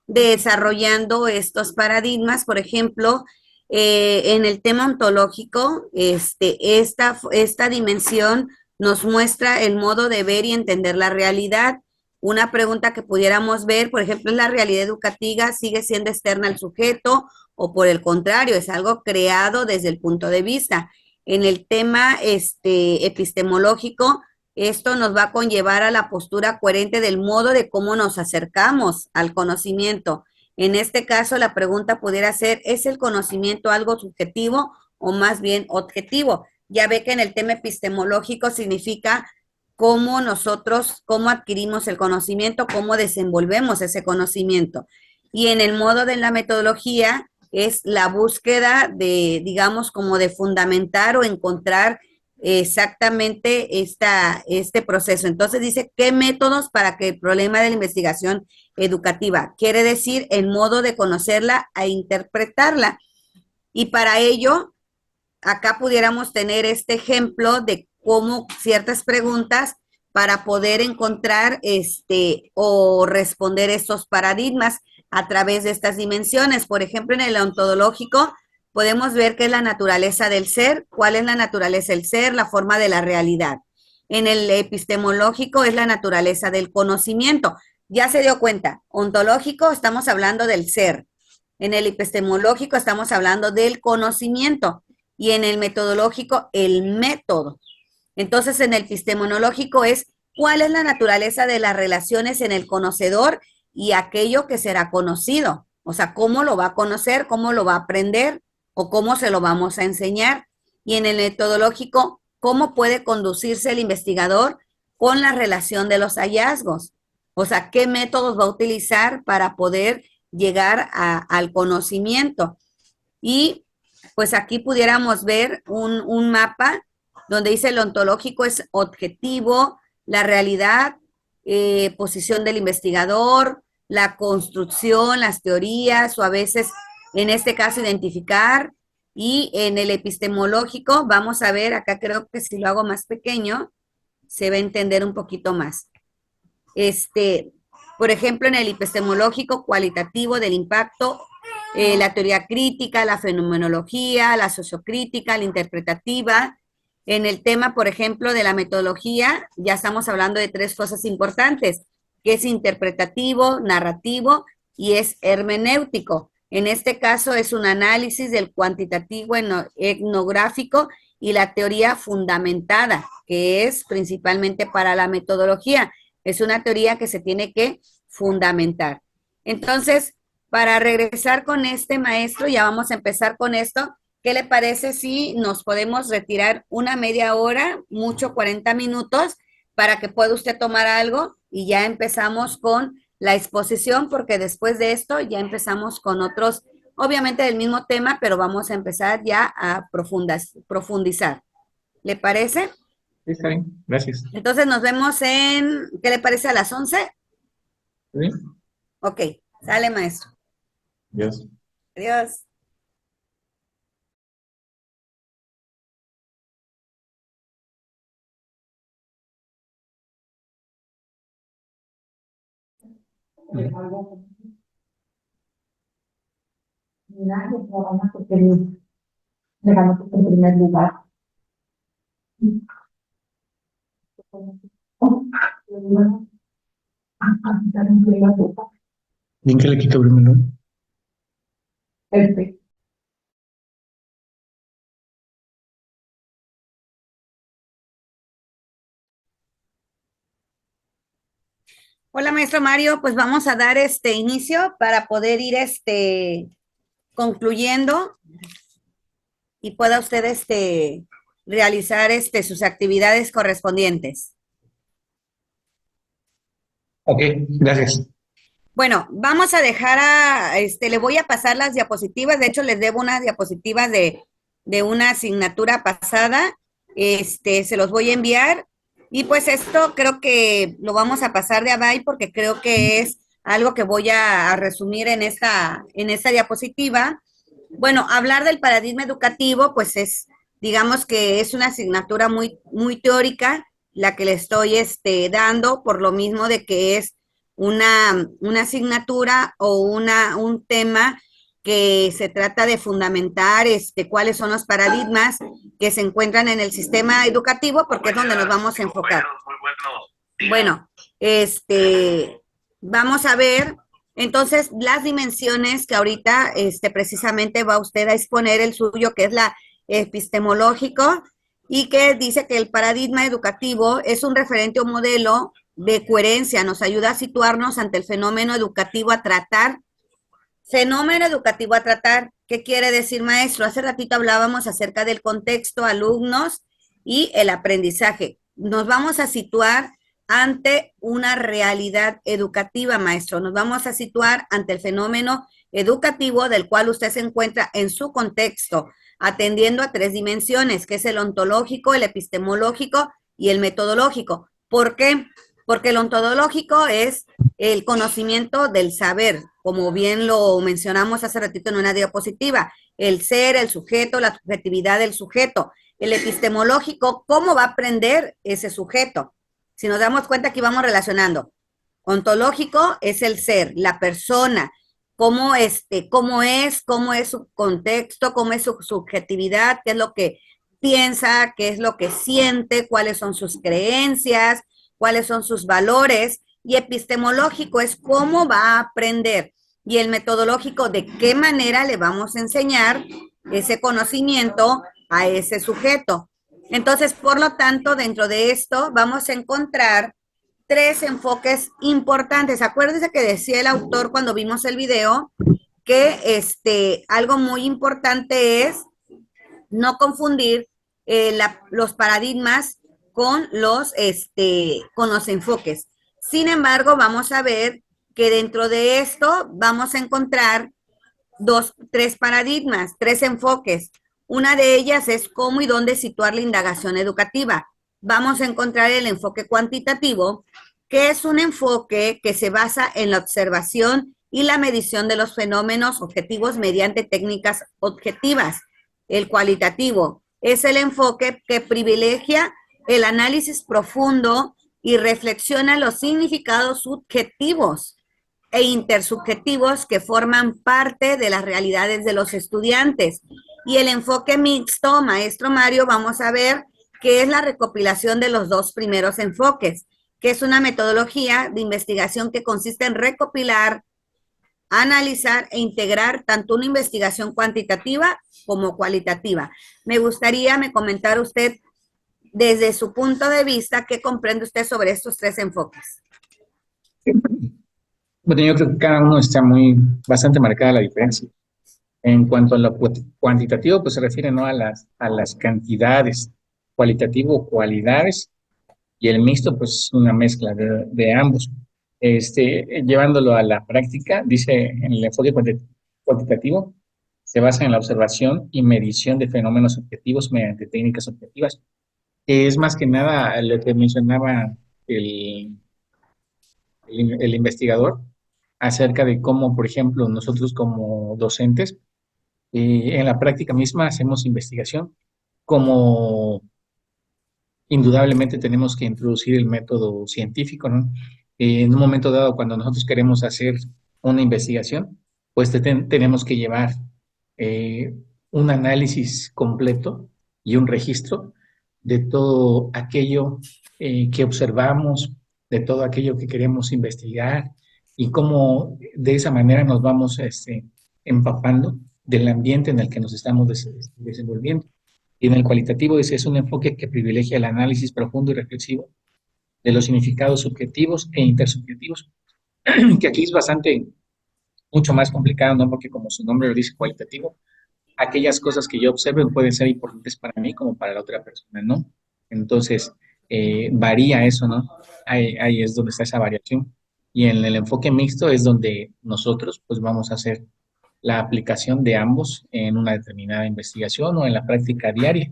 desarrollando estos paradigmas. Por ejemplo, en el tema ontológico, esta dimensión nos muestra el modo de ver y entender la realidad. Una pregunta que pudiéramos ver, por ejemplo, ¿es la realidad educativa sigue siendo externa al sujeto o por el contrario, es algo creado desde el punto de vista. En el tema epistemológico, esto nos va a conllevar a la postura coherente del modo de cómo nos acercamos al conocimiento. En este caso, la pregunta pudiera ser, ¿es el conocimiento algo subjetivo o más bien objetivo? Ya ve que en el tema epistemológico significa cómo nosotros, cómo adquirimos el conocimiento, cómo desenvolvemos ese conocimiento. Y en el modo de la metodología es la búsqueda de, digamos, como de fundamentar o encontrar exactamente este proceso. Entonces dice, ¿qué métodos para que el problema de la investigación educativa? Quiere decir el modo de conocerla e interpretarla. Y para ello, acá pudiéramos tener este ejemplo de cómo ciertas preguntas para poder encontrar o responder estos paradigmas a través de estas dimensiones. Por ejemplo, en el ontológico podemos ver qué es la naturaleza del ser, cuál es la naturaleza del ser, la forma de la realidad. En el epistemológico es la naturaleza del conocimiento. Ya se dio cuenta, ontológico estamos hablando del ser. En el epistemológico estamos hablando del conocimiento y en el metodológico el método. Entonces, en el epistemológico es cuál es la naturaleza de las relaciones en el conocedor y aquello que será conocido. O sea, cómo lo va a conocer, cómo lo va a aprender o cómo se lo vamos a enseñar. Y en el metodológico, cómo puede conducirse el investigador con la relación de los hallazgos. O sea, qué métodos va a utilizar para poder llegar al conocimiento. Y pues aquí pudiéramos ver un mapa donde dice el ontológico es objetivo, la realidad, posición del investigador, la construcción, las teorías, o a veces, en este caso, identificar. Y en el epistemológico, vamos a ver, acá creo que si lo hago más pequeño, se va a entender un poquito más. Por ejemplo, en el epistemológico cualitativo del impacto, la teoría crítica, la fenomenología, la sociocrítica, la interpretativa. En el tema, por ejemplo, de la metodología, ya estamos hablando de tres cosas importantes, que es interpretativo, narrativo y es hermenéutico. En este caso es un análisis del cuantitativo etnográfico y la teoría fundamentada, que es principalmente para la metodología. Es una teoría que se tiene que fundamentar. Entonces, para regresar con este maestro, ya vamos a empezar con esto. ¿Qué le parece si nos podemos retirar una media hora, mucho 40 minutos, para que pueda usted tomar algo y ya empezamos con la exposición, porque después de esto ya empezamos con otros, obviamente del mismo tema, pero vamos a empezar ya a profundizar. ¿Le parece? Sí, está bien, gracias. Entonces nos vemos en, ¿qué le parece a las 11? ¿Sí? Ok, sale maestro. Adiós. Adiós. Gracias, Roma, porque le ganó en primer lugar. ¿Bien que le quito primero? Perfecto. Hola, maestro Mario, pues vamos a dar este inicio para poder ir concluyendo y pueda usted realizar sus actividades correspondientes. Ok, gracias. Bueno, vamos a dejar le voy a pasar las diapositivas, de hecho les debo unas diapositivas de una asignatura pasada, se los voy a enviar y pues esto creo que lo vamos a pasar de a porque creo que es algo que voy a resumir en esta diapositiva. Bueno, hablar del paradigma educativo pues es, digamos que es una asignatura muy, muy teórica la que le estoy dando por lo mismo de que es una asignatura o un tema que se trata de fundamentar cuáles son los paradigmas que se encuentran en el sistema educativo, porque es donde nos vamos a enfocar. Bueno, vamos a ver Entonces, las dimensiones que ahorita precisamente va usted a exponer el suyo, que es la epistemológico, y que dice que el paradigma educativo es un referente o modelo de coherencia, nos ayuda a situarnos ante el fenómeno educativo a tratar. Fenómeno educativo a tratar, ¿qué quiere decir, maestro? Hace ratito hablábamos acerca del contexto, alumnos y el aprendizaje. Nos vamos a situar ante una realidad educativa, maestro. Nos vamos a situar ante el fenómeno educativo del cual usted se encuentra en su contexto, atendiendo a 3 dimensiones, que es el ontológico, el epistemológico y el metodológico. ¿Por qué? Porque el ontológico es el conocimiento del saber, como bien lo mencionamos hace ratito en una diapositiva, el ser, el sujeto, la subjetividad del sujeto. El epistemológico, ¿cómo va a aprender ese sujeto? Si nos damos cuenta que vamos relacionando. Ontológico es el ser, la persona, cómo es su contexto, cómo es su subjetividad, qué es lo que piensa, qué es lo que siente, cuáles son sus creencias, cuáles son sus valores, y epistemológico es cómo va a aprender, y el metodológico, de qué manera le vamos a enseñar ese conocimiento a ese sujeto. Entonces, por lo tanto, dentro de esto vamos a encontrar 3 enfoques importantes. Acuérdense que decía el autor cuando vimos el video que algo muy importante es no confundir los paradigmas con los enfoques. Sin embargo, vamos a ver que dentro de esto vamos a encontrar 3 paradigmas, 3 enfoques. Una de ellas es cómo y dónde situar la indagación educativa. Vamos a encontrar el enfoque cuantitativo, que es un enfoque que se basa en la observación y la medición de los fenómenos objetivos mediante técnicas objetivas. El cualitativo es el enfoque que privilegia el análisis profundo y reflexiona los significados subjetivos e intersubjetivos que forman parte de las realidades de los estudiantes. Y el enfoque mixto, maestro Mario, vamos a ver que es la recopilación de los 2 primeros enfoques, que es una metodología de investigación que consiste en recopilar, analizar e integrar tanto una investigación cuantitativa como cualitativa. Me gustaría me comentara usted desde su punto de vista, ¿qué comprende usted sobre estos 3 enfoques? Bueno, yo creo que cada uno está bastante marcada la diferencia. En cuanto a lo cuantitativo, pues se refiere, ¿no?, a las cantidades, cualitativo, cualidades, y el mixto, pues una mezcla de ambos. Llevándolo a la práctica, dice en el enfoque cuantitativo, se basa en la observación y medición de fenómenos objetivos mediante técnicas objetivas. Es más que nada lo que mencionaba el investigador acerca de cómo, por ejemplo, nosotros como docentes, en la práctica misma hacemos investigación, como indudablemente tenemos que introducir el método científico, ¿no? En un momento dado, cuando nosotros queremos hacer una investigación, pues tenemos que llevar un análisis completo y un registro de todo aquello que observamos, de todo aquello que queremos investigar, y cómo de esa manera nos vamos empapando del ambiente en el que nos estamos desenvolviendo. Y en el cualitativo es un enfoque que privilegia el análisis profundo y reflexivo de los significados subjetivos e intersubjetivos, que aquí es mucho más complicado, ¿no? Porque como su nombre lo dice, cualitativo, aquellas cosas que yo observo pueden ser importantes para mí como para la otra persona, ¿no? Entonces, varía eso, ¿no? Ahí es donde está esa variación. Y en el enfoque mixto es donde nosotros pues vamos a hacer la aplicación de ambos en una determinada investigación o en la práctica diaria.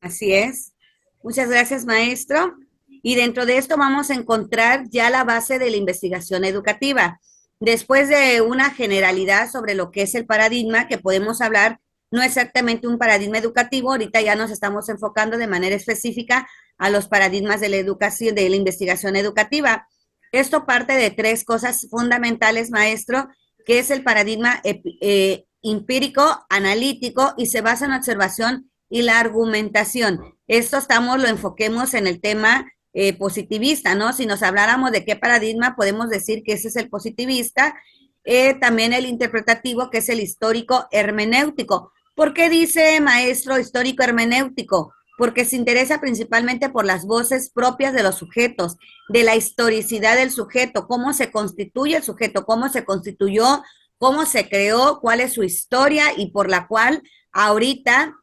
Así es. Muchas gracias, maestro. Y dentro de esto vamos a encontrar ya la base de la investigación educativa. Después de una generalidad sobre lo que es el paradigma, que podemos hablar, no exactamente un paradigma educativo, ahorita ya nos estamos enfocando de manera específica a los paradigmas de la educación, de la investigación educativa. Esto parte de 3 cosas fundamentales, maestro, que es el paradigma empírico, analítico, y se basa en la observación y la argumentación. Esto lo enfoquemos en el tema positivista, ¿no? Si nos habláramos de qué paradigma, podemos decir que ese es el positivista, también el interpretativo, que es el histórico hermenéutico. ¿Por qué dice maestro histórico hermenéutico? Porque se interesa principalmente por las voces propias de los sujetos, de la historicidad del sujeto, cómo se constituye el sujeto, cómo se constituyó, cómo se creó, cuál es su historia y por la cual ahorita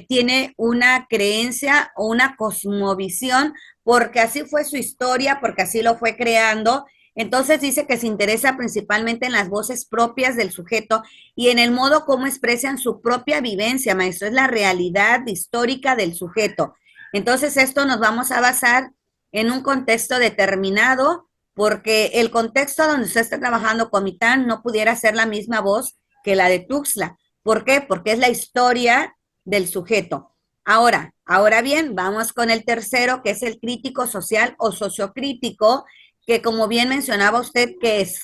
tiene una creencia o una cosmovisión, porque así fue su historia, porque así lo fue creando. Entonces dice que se interesa principalmente en las voces propias del sujeto y en el modo como expresan su propia vivencia, maestro, es la realidad histórica del sujeto. Entonces esto nos vamos a basar en un contexto determinado, porque el contexto donde usted está trabajando Comitán no pudiera ser la misma voz que la de Tuxtla. ¿Por qué? Porque es la historia del sujeto. Ahora bien, vamos con el tercero, que es el crítico social o sociocrítico, que como bien mencionaba usted,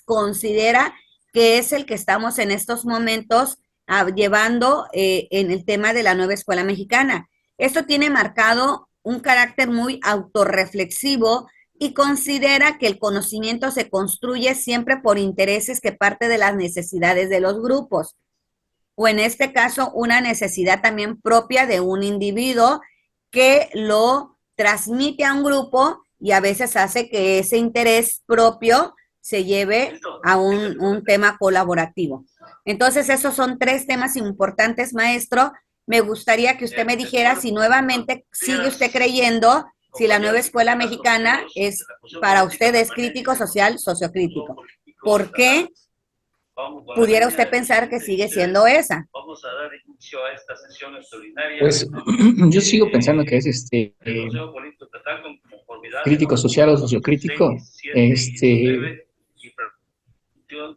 considera que es el que estamos en estos momentos llevando en el tema de la nueva escuela mexicana. Esto tiene marcado un carácter muy autorreflexivo y considera que el conocimiento se construye siempre por intereses que parte de las necesidades de los grupos, o en este caso una necesidad también propia de un individuo que lo transmite a un grupo y a veces hace que ese interés propio se lleve a un tema colaborativo. Entonces, esos son tres temas importantes, maestro. Me gustaría que usted me dijera si nuevamente sigue usted creyendo si la nueva escuela mexicana es, para usted, es crítico social, sociocrítico. ¿Por qué pudiera usted pensar que sigue siendo esa? Vamos a dar inicio a esta sesión extraordinaria. Pues yo sigo pensando que es crítico social o sociocrítico,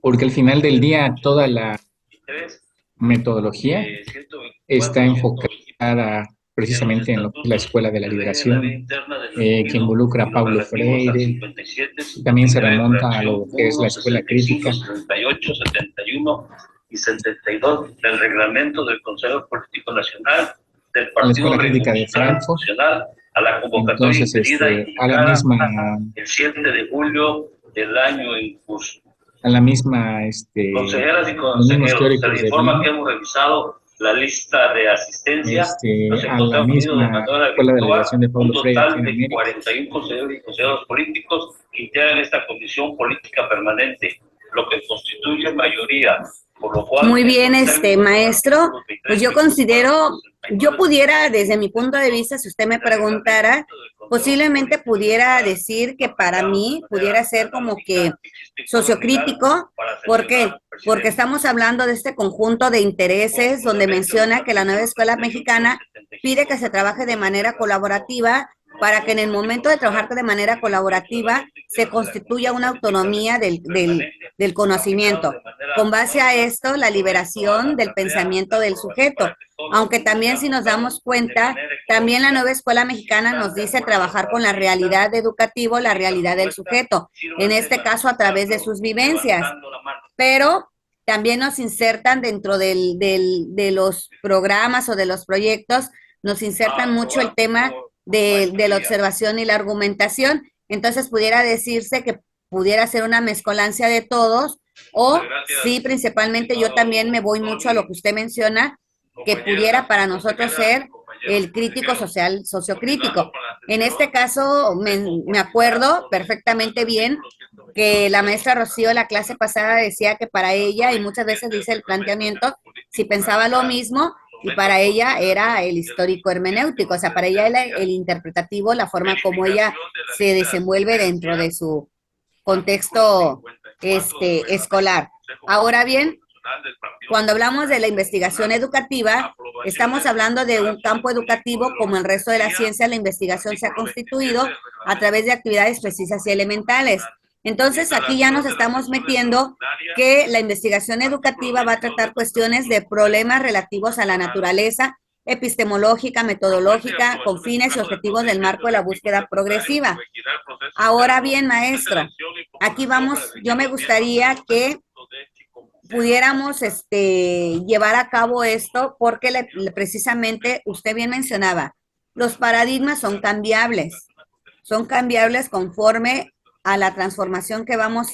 porque al final del día toda la metodología está enfocada precisamente en lo que es la Escuela de la Liberación, que involucra a Paulo Freire, también se remonta a lo que es la escuela crítica. 68, 71 y 72 del reglamento del Consejo Político Nacional del La Partido escuela crítica de Frankfurt. Nacional a la convocatoria Entonces, impedida a la misma, el 7 de julio del año en curso. a la misma, Consejeras y los mismos consejeros, se teóricos les de informa Lima, que hemos revisado la lista de asistencia. Nos a la encontramos unidos de misma manera escuela de virtual liberación de Paulo un Freire aquí total en de América. 41 consejeros y consejeros políticos que integran esta comisión política permanente, lo que constituye mayoría. Por lo cual, muy bien, maestro, pues yo considero, yo pudiera, desde mi punto de vista, si usted me preguntara, posiblemente pudiera decir que para mí pudiera ser como que sociocrítico. ¿Por qué? Porque estamos hablando de este conjunto de intereses donde menciona que la nueva escuela mexicana pide que se trabaje de manera colaborativa para que en el momento de trabajar de manera colaborativa se constituya una autonomía del conocimiento. Con base a esto, la liberación del pensamiento del sujeto. Aunque también si nos damos cuenta, también la nueva escuela mexicana nos dice trabajar con la realidad educativa, la realidad del sujeto, en este caso a través de sus vivencias. Pero también nos insertan dentro de los programas o de los proyectos, nos insertan mucho el tema de la observación y la argumentación. Entonces pudiera decirse que pudiera ser una mezcolancia de todos, o sí, principalmente yo también me voy mucho a lo que usted menciona, que pudiera para nosotros ser el crítico social, sociocrítico. En este caso, me acuerdo perfectamente bien que la maestra Rocío en la clase pasada decía que para ella, y muchas veces dice el planteamiento, si pensaba lo mismo, y para ella era el histórico hermenéutico, o sea, para ella era el interpretativo, la forma como ella se desenvuelve dentro de su contexto escolar. Ahora bien, cuando hablamos de la investigación educativa, estamos hablando de un campo educativo como el resto de la ciencia. La investigación se ha constituido a través de actividades precisas y elementales. Entonces, aquí ya nos estamos metiendo que la investigación educativa va a tratar cuestiones de problemas relativos a la naturaleza, epistemológica, metodológica, con fines y objetivos del marco de la búsqueda progresiva. Ahora bien, maestro, aquí vamos, yo me gustaría que pudiéramos llevar a cabo esto, porque precisamente usted bien mencionaba, los paradigmas son cambiables. son cambiables conforme a la transformación que vamos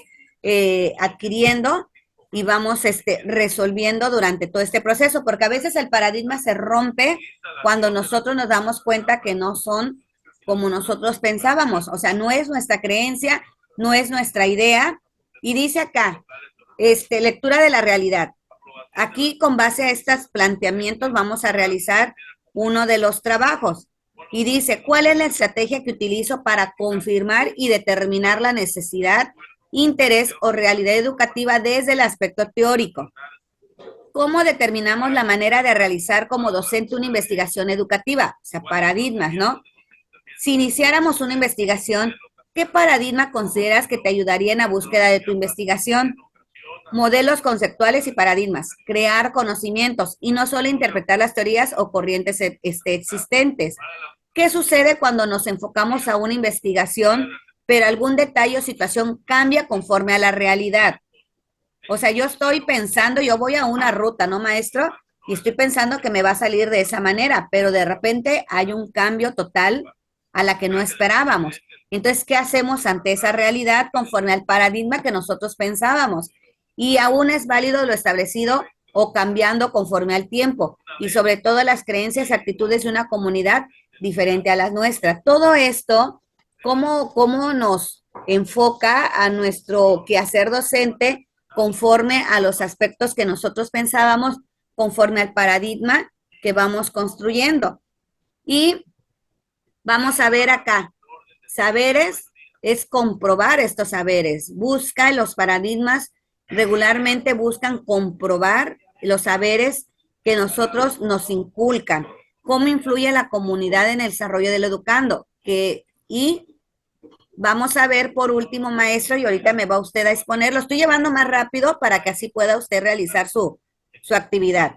adquiriendo y vamos resolviendo durante todo este proceso, porque a veces el paradigma se rompe cuando nosotros nos damos cuenta que no son como nosotros pensábamos, o sea, no es nuestra creencia, no es nuestra idea, y dice acá, lectura de la realidad. Aquí, con base a estos planteamientos, vamos a realizar uno de los trabajos. Y dice, ¿cuál es la estrategia que utilizo para confirmar y determinar la necesidad, interés o realidad educativa desde el aspecto teórico? ¿Cómo determinamos la manera de realizar como docente una investigación educativa? O sea, paradigmas, ¿no? Si iniciáramos una investigación, ¿qué paradigma consideras que te ayudaría en la búsqueda de tu investigación? Modelos conceptuales y paradigmas, crear conocimientos y no solo interpretar las teorías o corrientes existentes. ¿Qué sucede cuando nos enfocamos a una investigación, pero algún detalle o situación cambia conforme a la realidad? O sea, yo estoy pensando, yo voy a una ruta, ¿no, maestro? Y estoy pensando que me va a salir de esa manera, pero de repente hay un cambio total a la que no esperábamos. Entonces, ¿qué hacemos ante esa realidad conforme al paradigma que nosotros pensábamos? Y aún es válido lo establecido o cambiando conforme al tiempo y sobre todo las creencias y actitudes de una comunidad diferente a las nuestras. Todo esto, ¿cómo nos enfoca a nuestro quehacer docente conforme a los aspectos que nosotros pensábamos, conforme al paradigma que vamos construyendo? Y vamos a ver acá, saberes es comprobar estos saberes. Busca los paradigmas, regularmente buscan comprobar los saberes que nosotros nos inculcan. ¿Cómo influye la comunidad en el desarrollo del educando? Y vamos a ver por último, maestro, y ahorita me va usted a exponer. Lo estoy llevando más rápido para que así pueda usted realizar su actividad.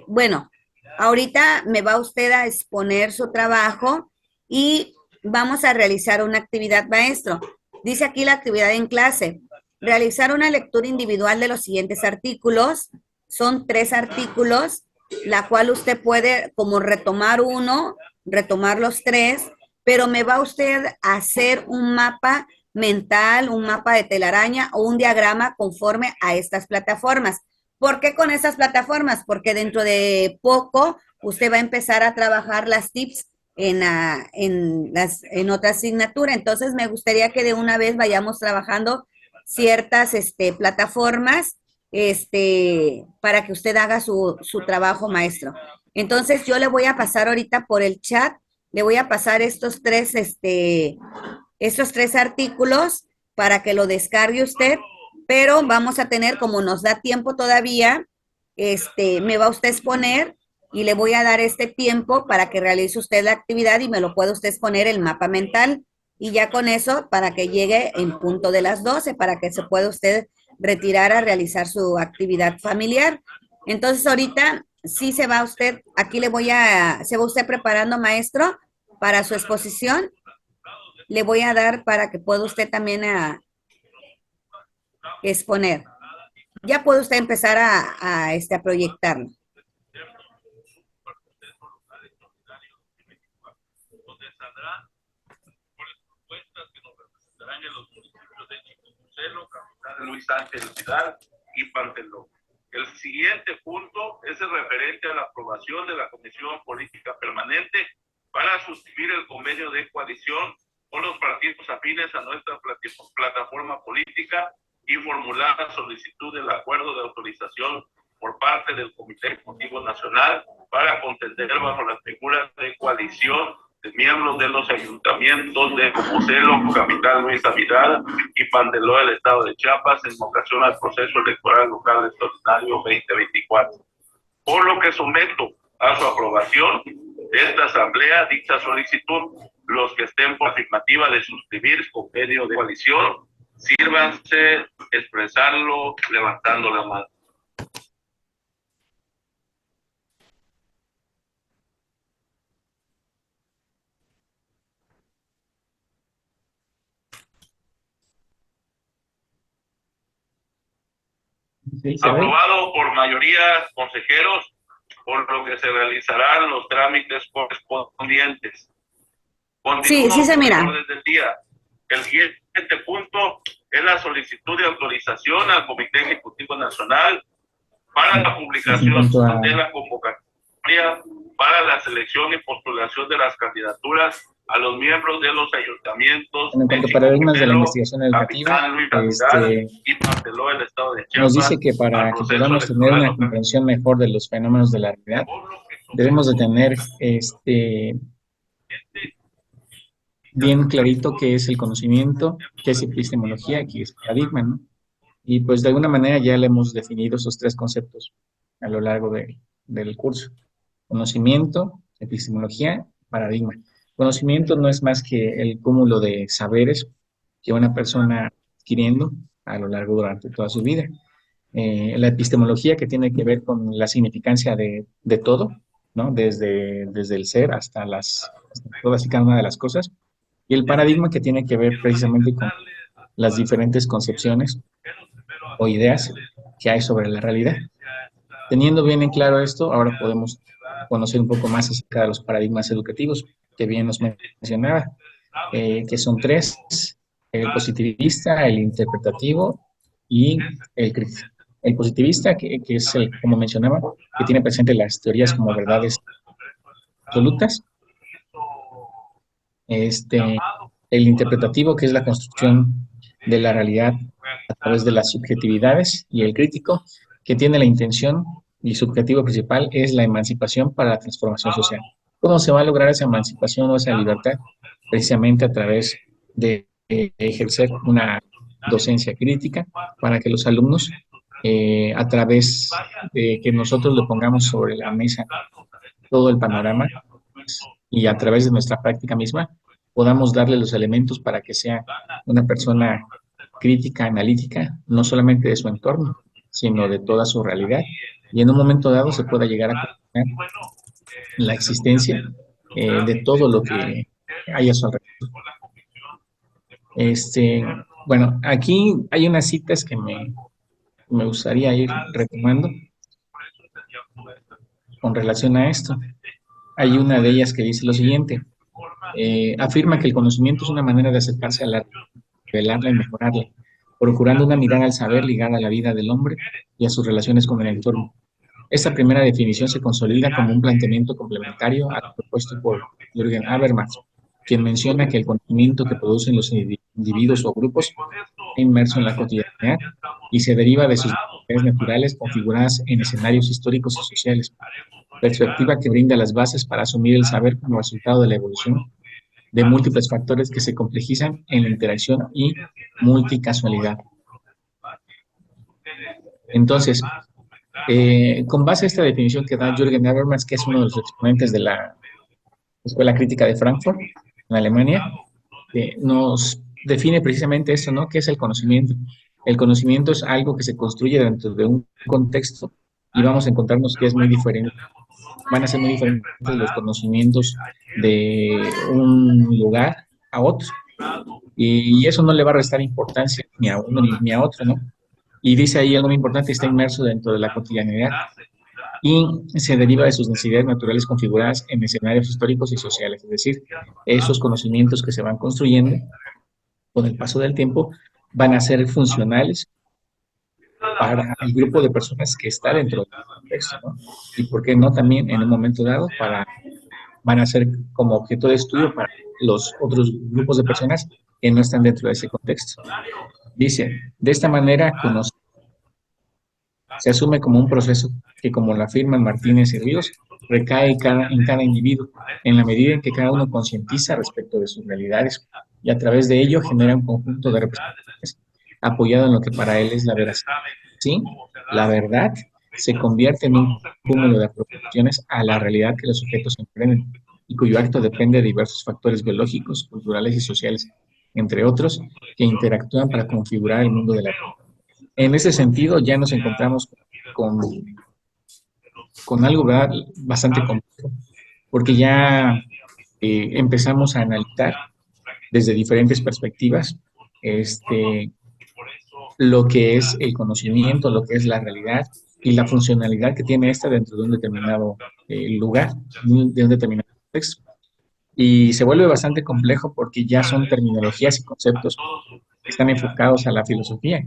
Bueno, ahorita me va usted a exponer su trabajo y vamos a realizar una actividad, maestro. Dice aquí la actividad en clase. Realizar una lectura individual de los siguientes artículos. Son 3 artículos, la cual usted puede como retomar uno, retomar los 3, pero me va usted a hacer un mapa mental, un mapa de telaraña o un diagrama conforme a estas plataformas. ¿Por qué con esas plataformas? Porque dentro de poco usted va a empezar a trabajar las tips en otra asignatura. Entonces me gustaría que de una vez vayamos trabajando ciertas plataformas para que usted haga su trabajo, maestro. Entonces yo le voy a pasar ahorita por el chat, le voy a pasar estos 3 artículos para que lo descargue usted, pero vamos a tener, como nos da tiempo todavía, me va usted a exponer y le voy a dar este tiempo para que realice usted la actividad y me lo puede usted exponer el mapa mental y ya con eso para que llegue en punto de las 12 para que se pueda usted retirar a realizar su actividad familiar. Entonces ahorita sí se va usted, aquí se va usted preparando, maestro, para su exposición. Le voy a dar para que pueda usted también exponer. Ya puede usted empezar a proyectarlo. En los municipios de Chicomucelo, capital de Luis Ángel Vidal y Pantelón. El siguiente punto es el referente a la aprobación de la Comisión Política Permanente para suscribir el convenio de coalición con los partidos afines a nuestra plataforma política y formular la solicitud del acuerdo de autorización por parte del Comité Ejecutivo Nacional para contender bajo la figura de coalición de miembros de los ayuntamientos de Chicomucelo, capital Luis Vidal y Panteló del estado de Chiapas en ocasión al proceso electoral local extraordinario 2024. Por lo que someto a su aprobación esta asamblea dicha solicitud. Los que estén por afirmativa de suscribir convenio de coalición, sírvanse expresarlo levantando la mano. Sí, aprobado por mayoría, consejeros, por lo que se realizarán los trámites correspondientes. Sí, sí se con el mira. orden del día. El siguiente punto es la solicitud de autorización al Comité Ejecutivo Nacional para la En publicación cuanto a, de la convocatoria para la selección y postulación de las candidaturas a los miembros de los ayuntamientos en de cuanto a paradigmas de la Chicoquipelo, investigación educativa, Capitán Luis Capital este, y Panteló, el estado de nos Chiapas, dice que al para que proceso podamos tener electoral una local. comprensión mejor de los fenómenos de la realidad, Por lo que debemos de someto tener este bien clarito qué es el conocimiento, qué es epistemología, qué es paradigma, ¿no? Y pues de alguna manera ya le hemos definido esos tres conceptos a lo largo del curso. Conocimiento, epistemología, paradigma. Conocimiento no es más que el cúmulo de saberes que una persona adquiriendo a lo largo durante toda su vida. La epistemología que tiene que ver con la significancia de todo, ¿no? Desde el ser hasta todas y cada una de las cosas. Y el paradigma que tiene que ver precisamente con las diferentes concepciones o ideas que hay sobre la realidad. Teniendo bien en claro esto, ahora podemos conocer un poco más acerca de los paradigmas educativos que bien nos mencionaba, que son tres: el positivista, el interpretativo y el crítico. El positivista, que es el, como mencionaba, que tiene presente las teorías como verdades absolutas. El interpretativo, que es la construcción de la realidad a través de las subjetividades, y el crítico, que tiene la intención y su objetivo principal es la emancipación para la transformación social. ¿Cómo se va a lograr esa emancipación o esa libertad? Precisamente a través de ejercer una docencia crítica para que los alumnos, a través de que nosotros le pongamos sobre la mesa todo el panorama y a través de nuestra práctica misma, podamos darle los elementos para que sea una persona crítica, analítica, no solamente de su entorno, sino de toda su realidad. Y en un momento dado se pueda llegar a cuestionar la existencia de todo lo que hay a su alrededor. Bueno, aquí hay unas citas que me gustaría ir retomando con relación a esto. Hay una de ellas que dice lo siguiente: afirma que el conocimiento es una manera de acercarse a la revelarla y mejorarla, procurando una mirada al saber ligada a la vida del hombre y a sus relaciones con el entorno. Esta primera definición se consolida como un planteamiento complementario a lo propuesto por Jürgen Habermas, quien menciona que el conocimiento que producen los individuos o grupos está inmerso en la cotidianidad y se deriva de sus necesidades naturales configuradas en escenarios históricos y sociales, perspectiva que brinda las bases para asumir el saber como resultado de la evolución de múltiples factores que se complejizan en la interacción y multicasualidad. Entonces, con base a esta definición que da Jürgen Habermas, que es uno de los exponentes de la Escuela Crítica de Frankfurt, en Alemania, nos define precisamente esto, ¿no? ¿Qué es el conocimiento? El conocimiento es algo que se construye dentro de un contexto y vamos a encontrarnos que es muy diferente. Van a ser muy diferentes los conocimientos de un lugar a otro. Y eso no le va a restar importancia ni a uno ni a otro, ¿no? Y dice ahí algo muy importante: está inmerso dentro de la cotidianidad y se deriva de sus necesidades naturales configuradas en escenarios históricos y sociales. Es decir, esos conocimientos que se van construyendo con el paso del tiempo van a ser funcionales para el grupo de personas que está dentro del contexto, ¿no? Y por qué no también en un momento dado van a ser como objeto de estudio para los otros grupos de personas que no están dentro de ese contexto. Dice, de esta manera se asume como un proceso que, como lo afirman Martínez y Ríos, recae en cada individuo, en la medida en que cada uno concientiza respecto de sus realidades y a través de ello genera un conjunto de representaciones apoyado en lo que para él es la veracidad. ¿Sí? La verdad se convierte en un cúmulo de aproximaciones a la realidad que los sujetos emprenden y cuyo acto depende de diversos factores biológicos, culturales y sociales, entre otros, que interactúan para configurar el mundo de la vida. En ese sentido, ya nos encontramos con, con algo, ¿verdad?, bastante complejo, porque ya empezamos a analizar desde diferentes perspectivas lo que es el conocimiento, lo que es la realidad y la funcionalidad que tiene esta dentro de un determinado lugar, de un determinado contexto. Y se vuelve bastante complejo porque ya son terminologías y conceptos que están enfocados a la filosofía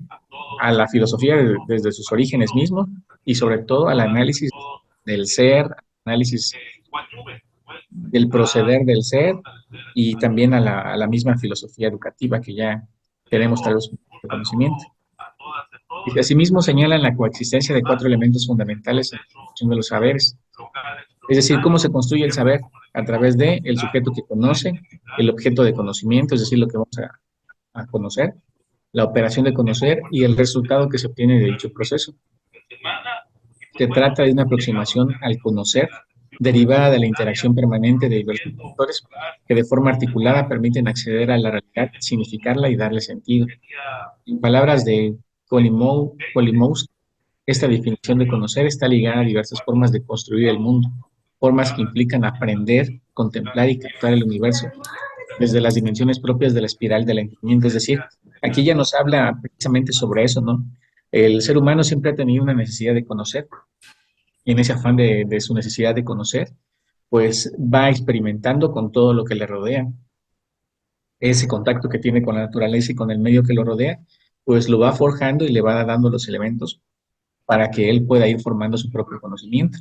desde sus orígenes mismos y sobre todo al análisis del ser, análisis del proceder del ser y también a la misma filosofía educativa que ya tenemos tal vez un poco de conocimiento. Y asimismo señalan la coexistencia de cuatro elementos fundamentales en la construcción de los saberes. Es decir, cómo se construye el saber a través de el sujeto que conoce, el objeto de conocimiento, es decir, lo que vamos a conocer, la operación de conocer y el resultado que se obtiene de dicho proceso. Se trata de una aproximación al conocer derivada de la interacción permanente de diversos factores que de forma articulada permiten acceder a la realidad, significarla y darle sentido. En palabras de Colimous, esta definición de conocer está ligada a diversas formas de construir el mundo, formas que implican aprender, contemplar y captar el universo desde las dimensiones propias de la espiral del entendimiento. Es decir, aquí ya nos habla precisamente sobre eso, ¿no? El ser humano siempre ha tenido una necesidad de conocer, y en ese afán de su necesidad de conocer, pues va experimentando con todo lo que le rodea. Ese contacto que tiene con la naturaleza y con el medio que lo rodea, pues lo va forjando y le va dando los elementos para que él pueda ir formando su propio conocimiento.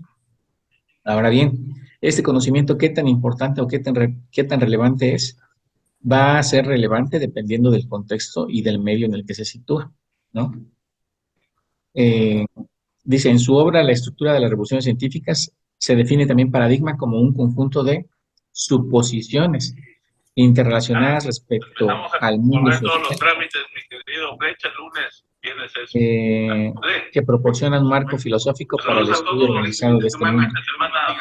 Ahora bien, este conocimiento, ¿qué tan importante o qué tan relevante es? Va a ser relevante dependiendo del contexto y del medio en el que se sitúa, ¿no? Eh, Dice, en su obra La estructura de las revoluciones científicas se define también paradigma como un conjunto de suposiciones interrelacionadas respecto Empezamos a al mundo correr todos los social, trámites, mi querido Brecha, el lunes vienes eso. que proporcionan un marco filosófico para el Saludos a estudio todos, organizado de este mundo.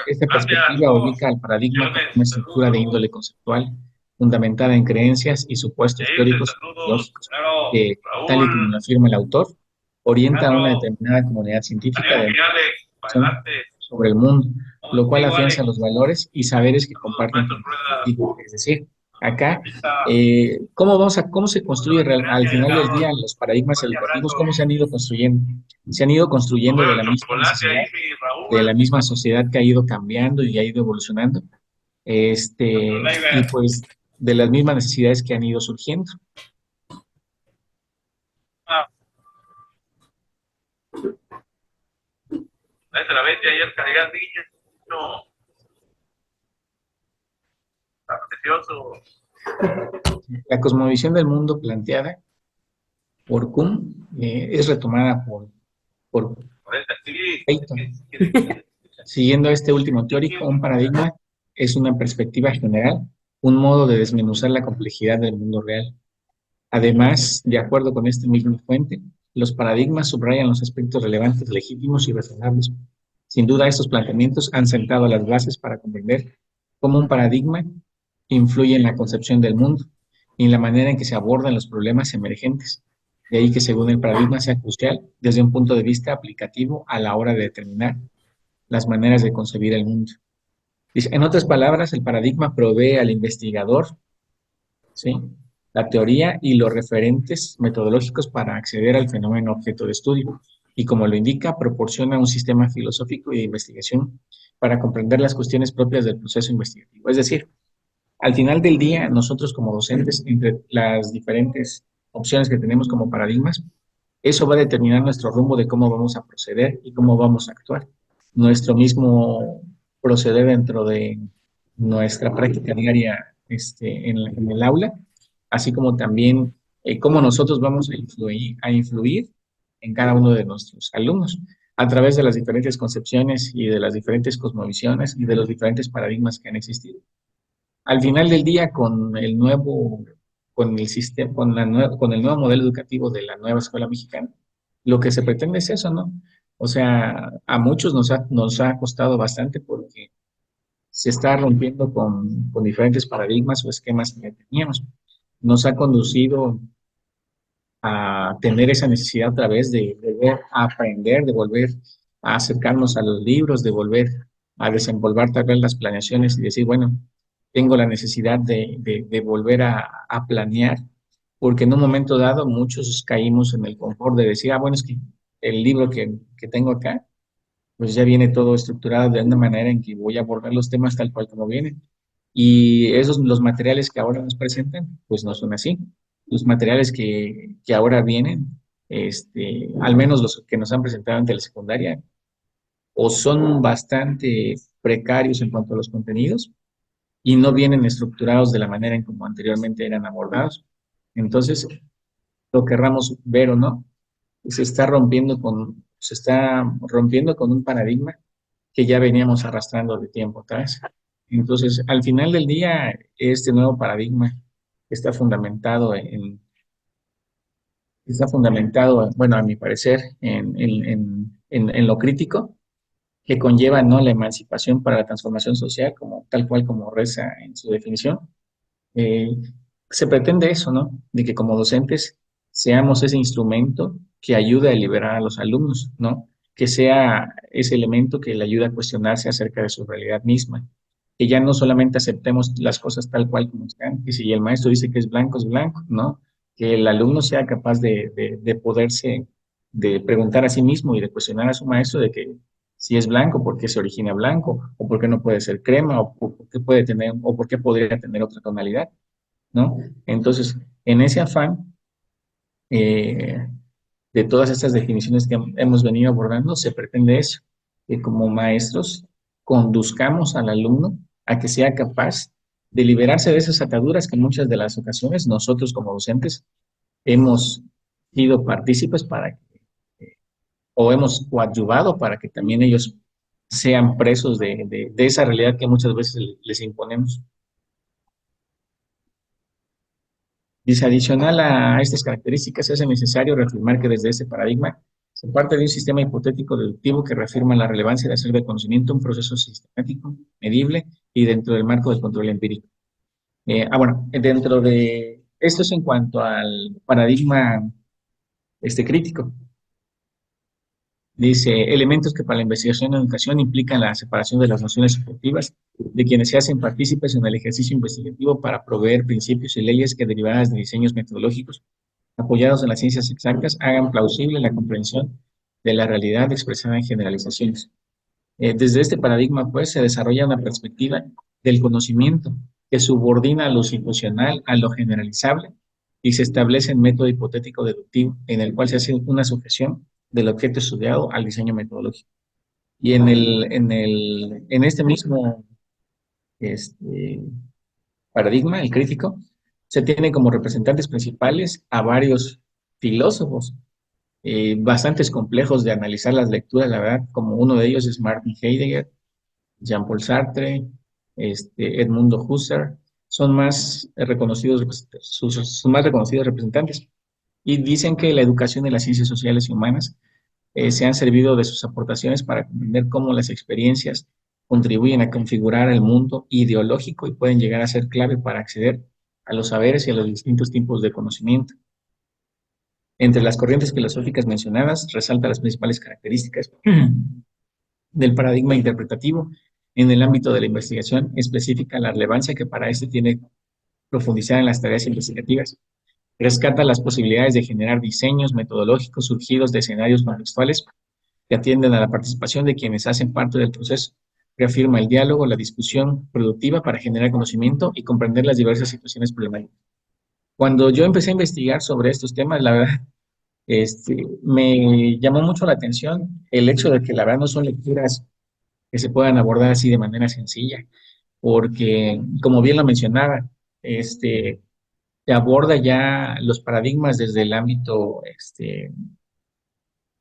Esta perspectiva ubica al paradigma como una estructura de índole conceptual, fundamentada en creencias y supuestos teóricos y saludos, lógicos, primero que, tal y como Raúl, lo afirma el autor, orienta a una Alejandro, determinada comunidad científica Daniel de y Alex, para información adelante. sobre el mundo, lo cual Contigo, afianza Alex. los valores y saberes que Saludos, comparten maestro con el Rueda. colectivo. Es decir, acá, Lupita, cómo se construye al final del día los paradigmas fuerte educativos, abrazo. cómo se han ido construyendo? Se han ido Nos construyendo de vemos la misma chocolate necesidad, ahí, mi de Raúl. la misma sociedad que ha ido cambiando y ha ido evolucionando, Nuestro y Leiber. pues de las mismas necesidades que han ido surgiendo. Ah, maestra Betty, ayer cargué al niño. No, está precioso. La cosmovisión del mundo planteada por Kuhn es retomada por Sí. Peyton. Siguiendo este último teórico, un paradigma es una perspectiva general, un modo de desmenuzar la complejidad del mundo real. Además, de acuerdo con esta misma fuente, los paradigmas subrayan los aspectos relevantes, legítimos y razonables. Sin duda, estos planteamientos han sentado las bases para comprender cómo un paradigma influye en la concepción del mundo y en la manera en que se abordan los problemas emergentes. De ahí que, según el paradigma, sea crucial desde un punto de vista aplicativo a la hora de determinar las maneras de concebir el mundo. Dice, en otras palabras, el paradigma provee al investigador, ¿sí?, la teoría y los referentes metodológicos para acceder al fenómeno objeto de estudio, y como lo indica, proporciona un sistema filosófico y de investigación para comprender las cuestiones propias del proceso investigativo. Es decir, al final del día, nosotros como docentes, entre las diferentes opciones que tenemos como paradigmas, eso va a determinar nuestro rumbo de cómo vamos a proceder y cómo vamos a actuar. Nuestro mismo proceder dentro de nuestra práctica diaria en el aula, así como también cómo nosotros vamos a influir en cada uno de nuestros alumnos a través de las diferentes concepciones y de las diferentes cosmovisiones y de los diferentes paradigmas que han existido. Al final del día, con el sistema, con el nuevo modelo educativo de la nueva escuela mexicana, lo que se pretende es eso, ¿no? O sea, a muchos nos ha costado bastante porque se está rompiendo con diferentes paradigmas o esquemas que teníamos. Nos ha conducido a tener esa necesidad otra vez de volver a aprender, de volver a acercarnos a los libros, de volver a desenvolver tal vez las planeaciones y decir, bueno, tengo la necesidad de volver a planear, porque en un momento dado muchos caímos en el confort de decir, ah, bueno, es que el libro que tengo acá, pues ya viene todo estructurado de una manera en que voy a abordar los temas tal cual como vienen. Y los materiales que ahora nos presentan, pues no son así. Los materiales que ahora vienen, al menos los que nos han presentado ante la secundaria, o son bastante precarios en cuanto a los contenidos y no vienen estructurados de la manera en como anteriormente eran abordados. Entonces, lo querramos ver o no, se está rompiendo con un paradigma que ya veníamos arrastrando de tiempo atrás. Entonces, al final del día, este nuevo paradigma está fundamentado bueno, a mi parecer, en lo crítico, que conlleva, ¿no?, la emancipación para la transformación social, como tal cual como reza en su definición. Eh, Se pretende eso, ¿no? De que como docentes seamos ese instrumento que ayude a liberar a los alumnos, ¿no? Que sea ese elemento que le ayude a cuestionarse acerca de su realidad misma. Que ya no solamente aceptemos las cosas tal cual como están, que si el maestro dice que es blanco, ¿no? Que el alumno sea capaz de poderse, de preguntar a sí mismo y de cuestionar a su maestro de que si es blanco, por qué se origina blanco, o por qué no puede ser crema, o por qué puede tener, o por qué podría tener otra tonalidad, ¿no? Entonces, en ese afán eh, de todas estas definiciones que hemos venido abordando, se pretende eso, que como maestros conduzcamos al alumno a que sea capaz de liberarse de esas ataduras que en muchas de las ocasiones nosotros como docentes hemos sido partícipes o hemos coadyuvado para que también ellos sean presos de esa realidad que muchas veces les imponemos. Dice, adicional a estas características, se hace necesario reafirmar que desde este paradigma se parte de un sistema hipotético deductivo que reafirma la relevancia de hacer del conocimiento un proceso sistemático, medible y dentro del marco del control empírico. Bueno, dentro de esto es en cuanto al paradigma crítico. Dice, elementos que para la investigación en educación implican la separación de las nociones subjetivas de quienes se hacen partícipes en el ejercicio investigativo para proveer principios y leyes que derivadas de diseños metodológicos apoyados en las ciencias exactas hagan plausible la comprensión de la realidad expresada en generalizaciones. Desde este paradigma, pues, se desarrolla una perspectiva del conocimiento que subordina lo situacional a lo generalizable y se establece un método hipotético deductivo en el cual se hace una sujeción del objeto estudiado al diseño metodológico. Y en este mismo este, paradigma, el crítico, se tiene como representantes principales a varios filósofos bastante complejos de analizar las lecturas, la verdad, como uno de ellos es Martin Heidegger, Jean-Paul Sartre, Edmundo Husserl, son más reconocidos, sus más reconocidos representantes. Y dicen que la educación y las ciencias sociales y humanas se han servido de sus aportaciones para comprender cómo las experiencias contribuyen a configurar el mundo ideológico y pueden llegar a ser clave para acceder a los saberes y a los distintos tipos de conocimiento. Entre las corrientes filosóficas mencionadas, resalta las principales características del paradigma interpretativo en el ámbito de la investigación específica, la relevancia que para este tiene profundizar en las tareas investigativas, rescata las posibilidades de generar diseños metodológicos surgidos de escenarios contextuales que atienden a la participación de quienes hacen parte del proceso, reafirma el diálogo, la discusión productiva para generar conocimiento y comprender las diversas situaciones problemáticas. Cuando yo empecé a investigar sobre estos temas, la verdad, me llamó mucho la atención el hecho de que la verdad no son lecturas que se puedan abordar así de manera sencilla, porque como bien lo mencionaba, se aborda ya los paradigmas desde el ámbito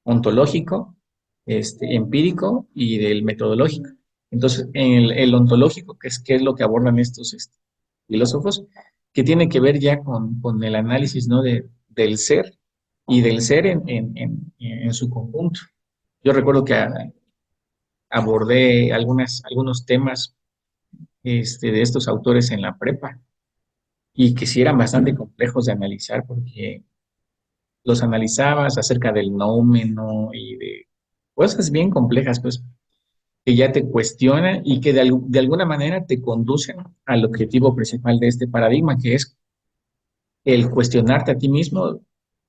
ontológico, empírico y del metodológico. Entonces, en el ontológico, qué es lo que abordan estos filósofos, que tiene que ver ya con el análisis, ¿no?, del ser y del ser en su conjunto. Yo recuerdo que abordé algunos temas de estos autores en la prepa y que sí eran bastante complejos de analizar porque los analizabas acerca del noumeno y de cosas bien complejas, pues, que ya te cuestionan y que de alguna manera te conducen al objetivo principal de este paradigma, que es el cuestionarte a ti mismo,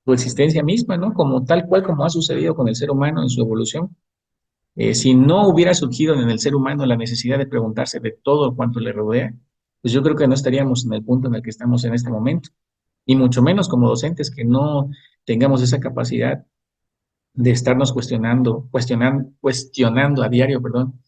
tu existencia misma, ¿no? Como tal cual como ha sucedido con el ser humano en su evolución. Si no hubiera surgido en el ser humano la necesidad de preguntarse de todo cuanto le rodea, pues yo creo que no estaríamos en el punto en el que estamos en este momento, y mucho menos como docentes que no tengamos esa capacidad de estarnos cuestionando a diario, perdón,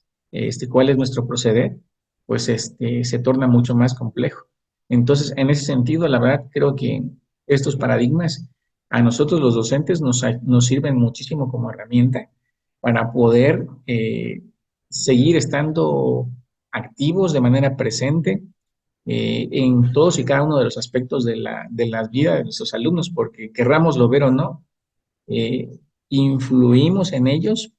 cuál es nuestro proceder, pues se torna mucho más complejo. Entonces, en ese sentido, la verdad, creo que estos paradigmas a nosotros los docentes nos sirven muchísimo como herramienta para poder seguir estando activos de manera presente en todos y cada uno de los aspectos de la vida de nuestros alumnos, porque querrámoslo ver o no, eh, influimos en ellos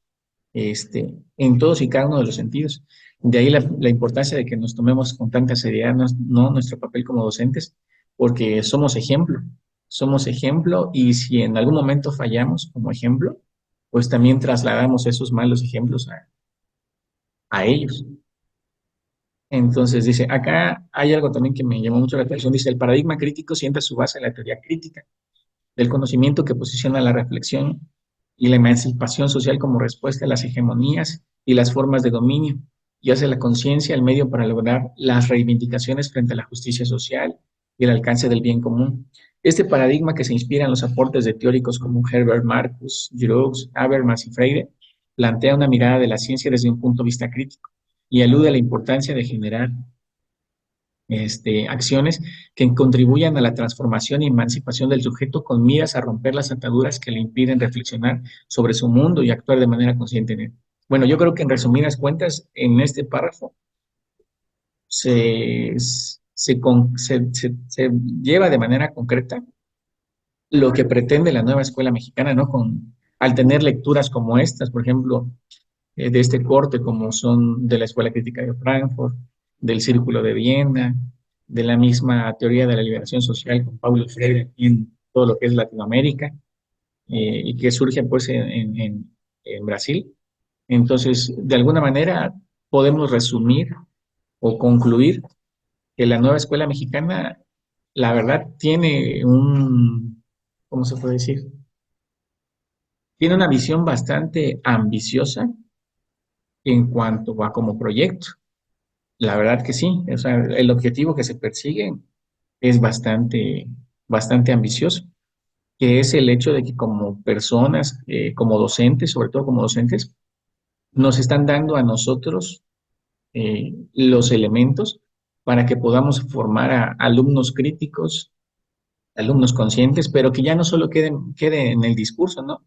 en todos y cada uno de los sentidos. De ahí la importancia de que nos tomemos con tanta seriedad nuestro papel como docentes, porque somos ejemplo y si en algún momento fallamos como ejemplo, pues también trasladamos esos malos ejemplos a ellos. Entonces dice, acá hay algo también que me llamó mucho la atención, dice, el paradigma crítico sienta su base en la teoría crítica del conocimiento que posiciona la reflexión y la emancipación social como respuesta a las hegemonías y las formas de dominio, y hace la conciencia el medio para lograr las reivindicaciones frente a la justicia social y el alcance del bien común. Este paradigma que se inspira en los aportes de teóricos como Herbert Marcuse, Giroux, Habermas y Freire, plantea una mirada de la ciencia desde un punto de vista crítico y alude a la importancia de generar acciones que contribuyan a la transformación y emancipación del sujeto con miras a romper las ataduras que le impiden reflexionar sobre su mundo y actuar de manera consciente en él. Bueno, yo creo que en resumidas cuentas, en este párrafo se lleva de manera concreta lo que pretende la nueva escuela mexicana, ¿no? Al tener lecturas como estas, por ejemplo, de este corte, como son de la Escuela Crítica de Frankfurt, del Círculo de Viena, de la misma teoría de la liberación social con Paulo Freire en todo lo que es Latinoamérica, y que surge pues en Brasil. Entonces, de alguna manera podemos resumir o concluir que la nueva escuela mexicana, la verdad, tiene ¿cómo se puede decir? Tiene una visión bastante ambiciosa en cuanto a como proyecto. La verdad que sí, o sea, el objetivo que se persigue es bastante ambicioso, que es el hecho de que como personas, como docentes, sobre todo como docentes, nos están dando a nosotros los elementos para que podamos formar a alumnos críticos, alumnos conscientes, pero que ya no solo quede en el discurso, ¿no?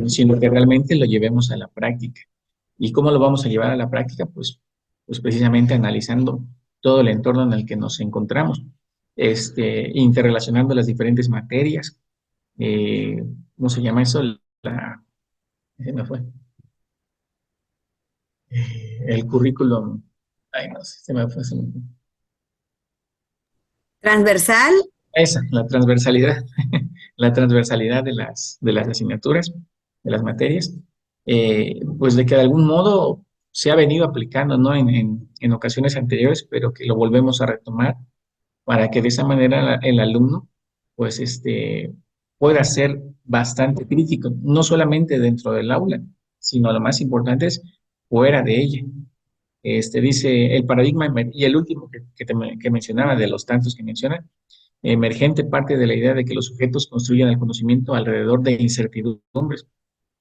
Sino que realmente lo llevemos a la práctica. ¿Y cómo lo vamos a llevar a la práctica? Pues precisamente analizando todo el entorno en el que nos encontramos, interrelacionando las diferentes materias, eh, ¿cómo se llama eso? Se me fue. El currículum, ay, no sé, se me fue. Transversal. Esa, la transversalidad, la transversalidad de las asignaturas, de las materias, pues de que de algún modo se ha venido aplicando, ¿no? En ocasiones anteriores, pero que lo volvemos a retomar para que de esa manera el alumno, pues, pueda ser bastante crítico, no solamente dentro del aula, sino lo más importante es fuera de ella. Dice el paradigma, y el último que mencionaba, de los tantos que menciona, emergente parte de la idea de que los sujetos construyen el conocimiento alrededor de incertidumbres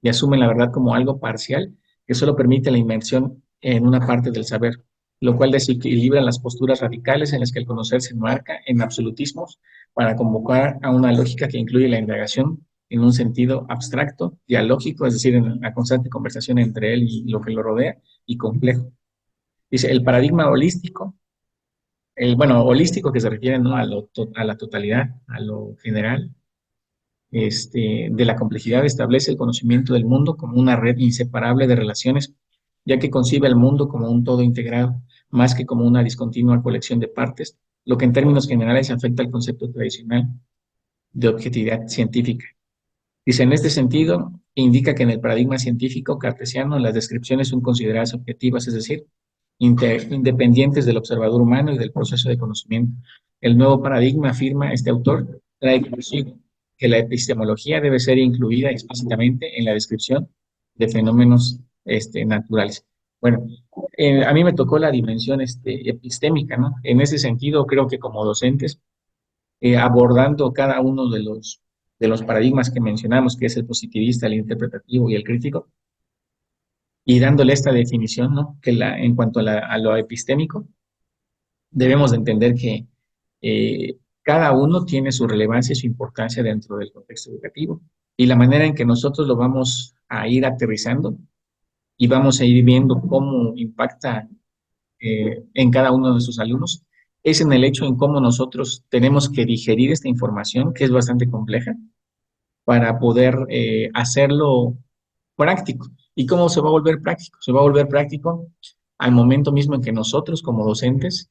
y asumen la verdad como algo parcial que solo permite la inmersión en una parte del saber, lo cual desequilibra las posturas radicales en las que el conocer se enmarca en absolutismos para convocar a una lógica que incluye la indagación en un sentido abstracto, dialógico, es decir, en la constante conversación entre él y lo que lo rodea, y complejo. Dice, el paradigma holístico, bueno, holístico que se refiere, ¿no? A la totalidad, a lo general, de la complejidad, establece el conocimiento del mundo como una red inseparable de relaciones, ya que concibe el mundo como un todo integrado, más que como una discontinua colección de partes, lo que en términos generales afecta al concepto tradicional de objetividad científica. Dice, en este sentido, indica que en el paradigma científico cartesiano las descripciones son consideradas objetivas, es decir, independientes del observador humano y del proceso de conocimiento. El nuevo paradigma, afirma este autor, trae consigo que la epistemología debe ser incluida explícitamente en la descripción de fenómenos naturales. Bueno, a mí me tocó la dimensión epistémica, ¿no? En ese sentido, creo que como docentes, abordando cada uno de los paradigmas que mencionamos, que es el positivista, el interpretativo y el crítico, y dándole esta definición, ¿no? Que en cuanto a, a lo epistémico, debemos de entender que cada uno tiene su relevancia y su importancia dentro del contexto educativo, y la manera en que nosotros lo vamos a ir aterrizando y vamos a ir viendo cómo impacta en cada uno de sus alumnos, es en el hecho en cómo nosotros tenemos que digerir esta información, que es bastante compleja, para poder hacerlo práctico. ¿Y cómo se va a volver práctico? Se va a volver práctico al momento mismo en que nosotros como docentes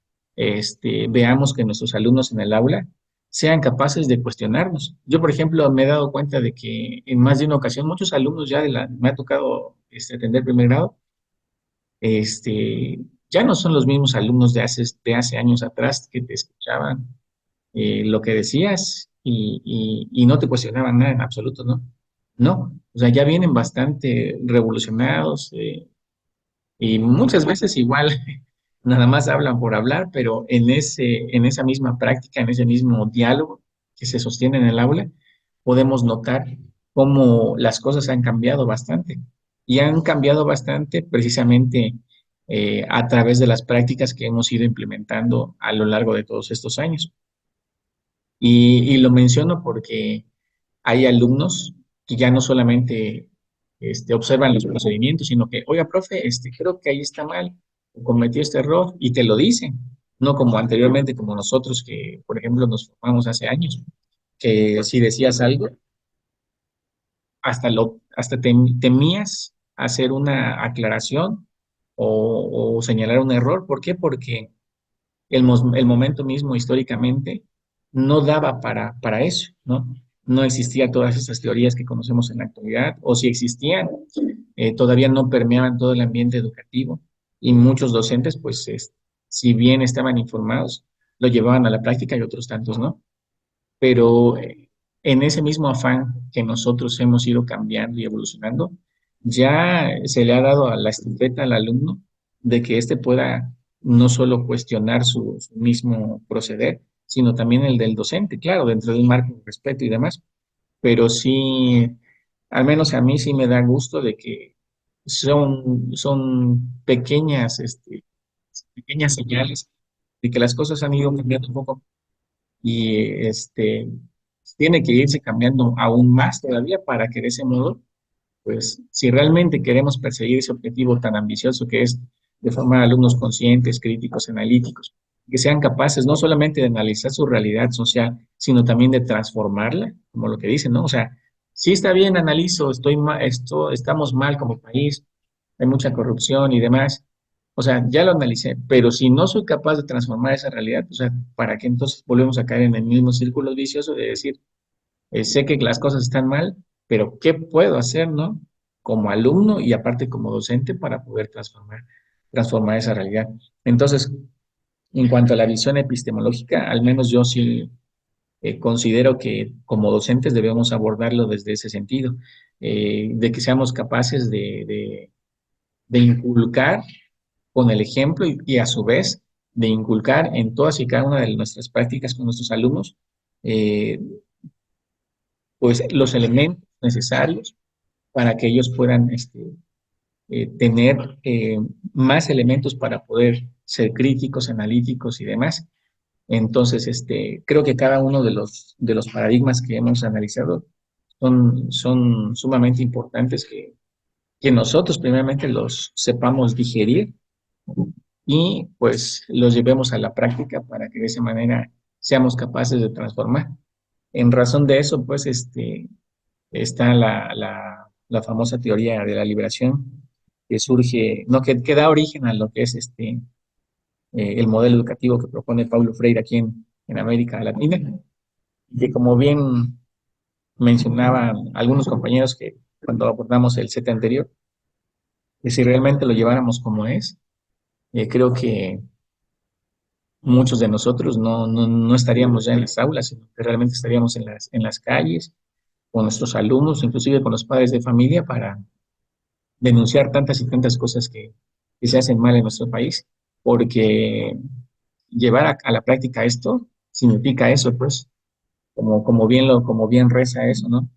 veamos que nuestros alumnos en el aula sean capaces de cuestionarnos. Yo, por ejemplo, me he dado cuenta de que en más de una ocasión muchos alumnos ya me ha tocado atender primer grado, este, ya no son los mismos alumnos de hace años atrás que te escuchaban lo que decías y no te cuestionaban nada en absoluto, ¿no? No, o sea, ya vienen bastante revolucionados y muchas veces igual nada más hablan por hablar, pero en esa misma práctica, en ese mismo diálogo que se sostiene en el aula, podemos notar cómo las cosas han cambiado bastante y han cambiado bastante precisamente a través de las prácticas que hemos ido implementando a lo largo de todos estos años. Y lo menciono porque hay alumnos que ya no solamente observan los procedimientos, sino que, oiga, profe, creo que ahí está mal, o cometió este error, y te lo dicen, no como anteriormente, como nosotros que, por ejemplo, nos formamos hace años, que si decías algo, temías hacer una aclaración o señalar un error. ¿Por qué? Porque el momento mismo históricamente no daba para eso, ¿no? No existían todas esas teorías que conocemos en la actualidad, o si existían, todavía no permeaban todo el ambiente educativo y muchos docentes, pues, si bien estaban informados, lo llevaban a la práctica y otros tantos no. Pero en ese mismo afán que nosotros hemos ido cambiando y evolucionando, ya se le ha dado a la estafeta al alumno de que éste pueda no solo cuestionar su mismo proceder, sino también el del docente, claro, dentro de un marco de respeto y demás, pero sí, al menos a mí sí me da gusto de que son pequeñas, pequeñas señales de que las cosas han ido cambiando un poco y tiene que irse cambiando aún más todavía para que de ese modo, pues, si realmente queremos perseguir ese objetivo tan ambicioso que es de formar alumnos conscientes, críticos, analíticos, que sean capaces no solamente de analizar su realidad social, sino también de transformarla, como lo que dicen, ¿no? O sea, sí está bien, analizo, estamos mal como país, hay mucha corrupción y demás. O sea, ya lo analicé, pero si no soy capaz de transformar esa realidad, o sea, ¿para qué entonces volvemos a caer en el mismo círculo vicioso de decir, sé que las cosas están mal, pero ¿qué puedo hacer, no? Como alumno y aparte como docente para poder transformar esa realidad. Entonces, en cuanto a la visión epistemológica, al menos yo sí considero que como docentes debemos abordarlo desde ese sentido, de que seamos capaces de inculcar con el ejemplo y a su vez de inculcar en todas y cada una de nuestras prácticas con nuestros alumnos, eh, pues los elementos necesarios para que ellos puedan tener más elementos para poder ser críticos, analíticos y demás. Entonces, creo que cada uno de los paradigmas que hemos analizado son sumamente importantes que nosotros primeramente los sepamos digerir y pues los llevemos a la práctica para que de esa manera seamos capaces de transformar. En razón de eso, pues, está la famosa teoría de la liberación que surge, no, que da origen a lo que es el modelo educativo que propone Paulo Freire aquí en América Latina, que como bien mencionaban algunos compañeros que cuando abordamos el set anterior, que si realmente lo lleváramos como es, creo que muchos de nosotros no estaríamos ya en las aulas, sino que realmente estaríamos en las calles, con nuestros alumnos, inclusive con los padres de familia, para denunciar tantas y tantas cosas que se hacen mal en nuestro país, porque llevar a la práctica esto significa eso, pues, como bien reza eso, ¿no?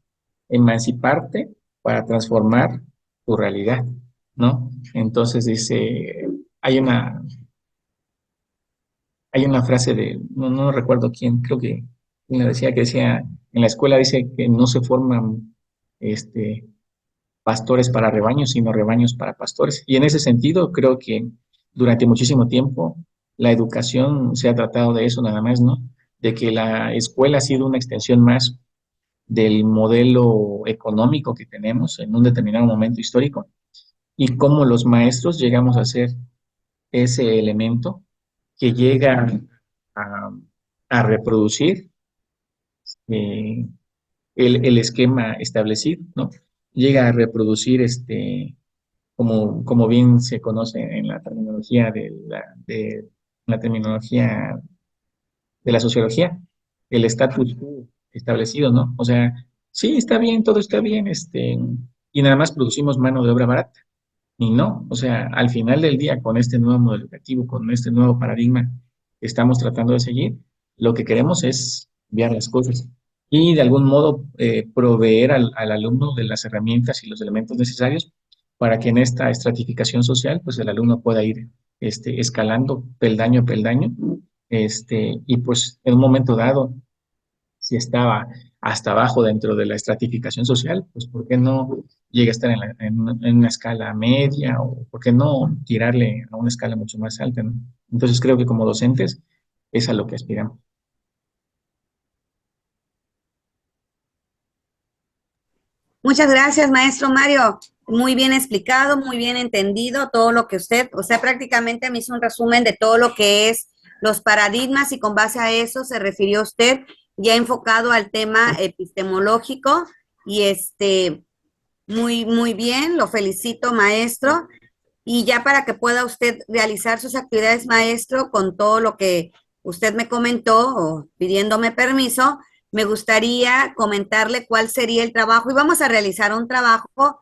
Emanciparte para transformar tu realidad, ¿no? Entonces dice, hay una, hay una frase de, no recuerdo quién, creo que quien la decía, que decía, en la escuela dice que no se forman este, pastores para rebaños, sino rebaños para pastores. Y en ese sentido, creo que durante muchísimo tiempo la educación se ha tratado de eso nada más, ¿no? De que la escuela ha sido una extensión más del modelo económico que tenemos en un determinado momento histórico y cómo los maestros llegamos a ser ese elemento que llega a, a reproducir eh, el esquema establecido, ¿no? Llega a reproducir como bien se conoce en la terminología de la terminología de la sociología, el status quo establecido, ¿no? O sea, sí, está bien, todo está bien, y nada más producimos mano de obra barata. Y no, o sea, al final del día, con este nuevo modelo educativo, con este nuevo paradigma que estamos tratando de seguir, lo que queremos es cambiar las cosas y de algún modo proveer al alumno de las herramientas y los elementos necesarios para que en esta estratificación social, pues el alumno pueda ir escalando peldaño a peldaño, y pues en un momento dado, si estaba hasta abajo dentro de la estratificación social, pues ¿por qué no llega a estar en una escala media o por qué no tirarle a una escala mucho más alta, ¿no? Entonces creo que como docentes es a lo que aspiramos. Muchas gracias, maestro Mario. Muy bien explicado, muy bien entendido todo lo que usted, o sea, prácticamente me hizo un resumen de todo lo que es los paradigmas y con base a eso se refirió usted ya enfocado al tema epistemológico y muy bien, lo felicito, maestro. Y ya para que pueda usted realizar sus actividades, maestro, con todo lo que usted me comentó o pidiéndome permiso, me gustaría comentarle cuál sería el trabajo. Y vamos a realizar un trabajo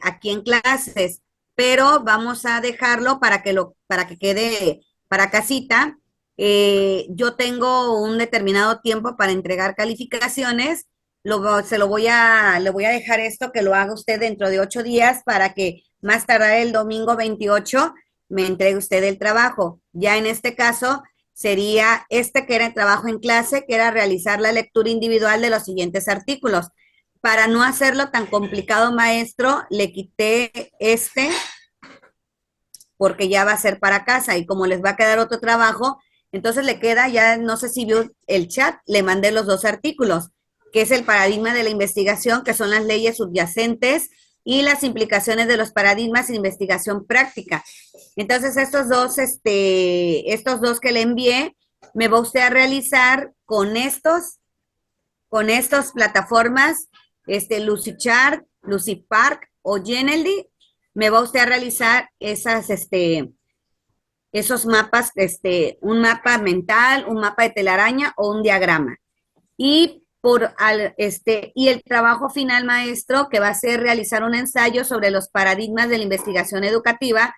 aquí en clases, pero vamos a dejarlo para que quede para casita. Yo tengo un determinado tiempo para entregar calificaciones. Le voy a dejar esto que lo haga usted dentro de 8 días para que más tardar el domingo 28 me entregue usted el trabajo. Ya en este caso sería que era el trabajo en clase, que era realizar la lectura individual de los siguientes artículos. Para no hacerlo tan complicado, maestro, le quité porque ya va a ser para casa y como les va a quedar otro trabajo, entonces le queda, ya no sé si vio el chat, le mandé los 2 artículos, que es el paradigma de la investigación, que son las leyes subyacentes y las implicaciones de los paradigmas en investigación práctica. Entonces, estos dos que le envié, me va usted a realizar con estas plataformas, LucyChart, LucyPark o Genially, me va usted a realizar esos mapas, un mapa mental, un mapa de telaraña o un diagrama. Y y el trabajo final, maestro, que va a ser realizar un ensayo sobre los paradigmas de la investigación educativa,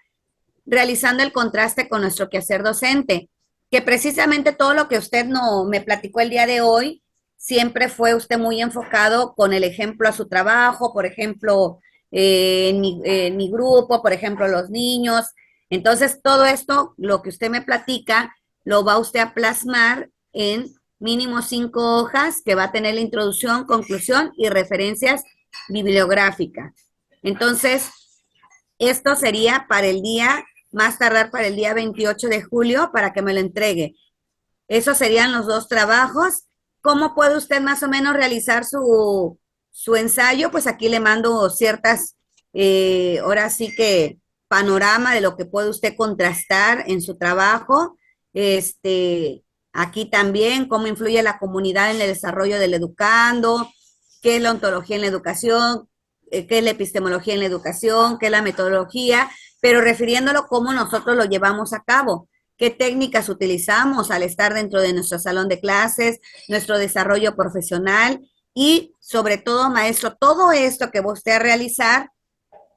realizando el contraste con nuestro quehacer docente, que precisamente todo lo que usted no me platicó el día de hoy, siempre fue usted muy enfocado con el ejemplo a su trabajo, por ejemplo, en mi grupo, por ejemplo, los niños. Entonces, todo esto, lo que usted me platica, lo va usted a plasmar en mínimo 5 hojas, que va a tener la introducción, conclusión y referencias bibliográficas. Entonces, esto sería para el día, más tardar para el día 28 de julio, para que me lo entregue. Esos serían los 2 trabajos. ¿Cómo puede usted más o menos realizar su ensayo? Pues aquí le mando ciertas, ahora sí que panorama de lo que puede usted contrastar en su trabajo. Aquí también cómo influye la comunidad en el desarrollo del educando, qué es la ontología en la educación, qué es la epistemología en la educación, qué es la metodología, pero refiriéndolo cómo nosotros lo llevamos a cabo, qué técnicas utilizamos al estar dentro de nuestro salón de clases, nuestro desarrollo profesional y sobre todo, maestro, todo esto que va usted a realizar,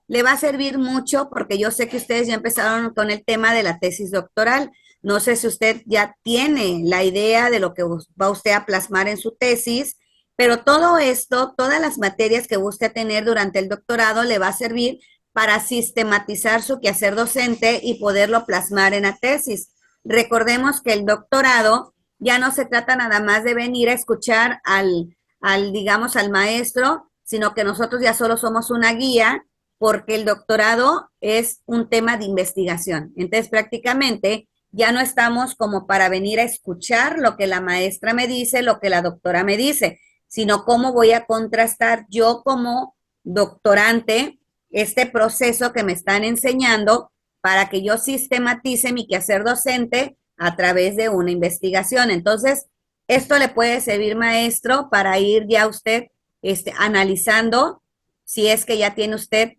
le va a servir mucho porque yo sé que ustedes ya empezaron con el tema de la tesis doctoral. No sé si usted ya tiene la idea de lo que va usted a plasmar en su tesis, pero todo esto, todas las materias que guste tener durante el doctorado le va a servir para sistematizar su quehacer docente y poderlo plasmar en la tesis. Recordemos que el doctorado ya no se trata nada más de venir a escuchar digamos, al maestro, sino que nosotros ya solo somos una guía porque el doctorado es un tema de investigación. Entonces, prácticamente ya no estamos como para venir a escuchar lo que la maestra me dice, lo que la doctora me dice, sino cómo voy a contrastar yo como doctorante este proceso que me están enseñando para que yo sistematice mi quehacer docente a través de una investigación. Entonces, esto le puede servir, maestro, para ir ya usted analizando si es que ya tiene usted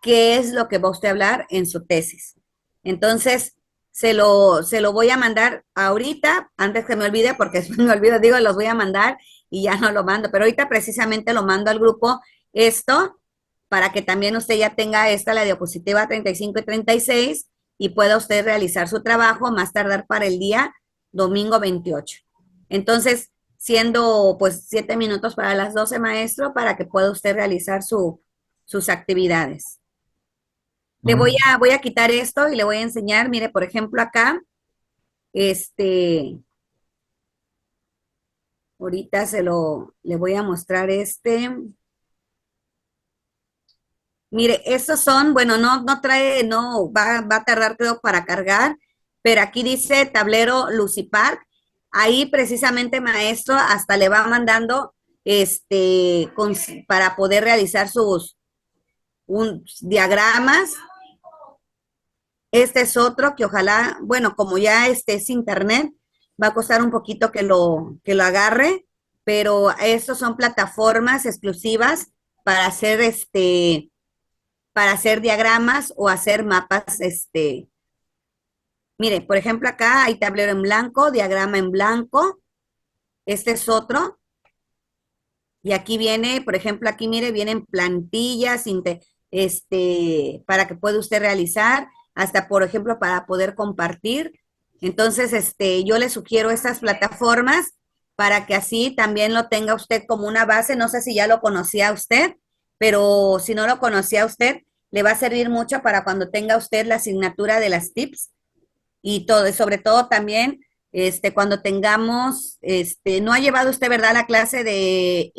qué es lo que va usted a hablar en su tesis. Entonces, se lo voy a mandar ahorita, antes que me olvide, porque si me olvido, digo, los voy a mandar y ya no lo mando, pero ahorita precisamente lo mando al grupo esto, para que también usted ya tenga la diapositiva 35 y 36 y pueda usted realizar su trabajo más tardar para el día domingo 28. Entonces, siendo pues 7 minutos para las 12, maestro, para que pueda usted realizar sus actividades. Voy a quitar esto y le voy a enseñar, mire, por ejemplo, acá, ahorita le voy a mostrar Mire, estos son, bueno, no trae, no, va a tardar creo para cargar, pero aquí dice tablero Lucipark. Ahí precisamente, maestro, hasta le va mandando, para poder realizar sus diagramas. Este es otro que ojalá, bueno, como ya es internet, va a costar un poquito que lo agarre, pero estos son plataformas exclusivas para hacer para hacer diagramas o hacer mapas, mire, por ejemplo, acá hay tablero en blanco, diagrama en blanco, este es otro, y aquí viene, por ejemplo, aquí mire, vienen plantillas, para que pueda usted realizar, hasta por ejemplo, para poder compartir. Entonces, yo le sugiero estas plataformas para que así también lo tenga usted como una base. No sé si ya lo conocía usted, pero si no lo conocía usted, le va a servir mucho para cuando tenga usted la asignatura de las tips y todo, y sobre todo también cuando tengamos, no ha llevado usted, ¿verdad?, la clase de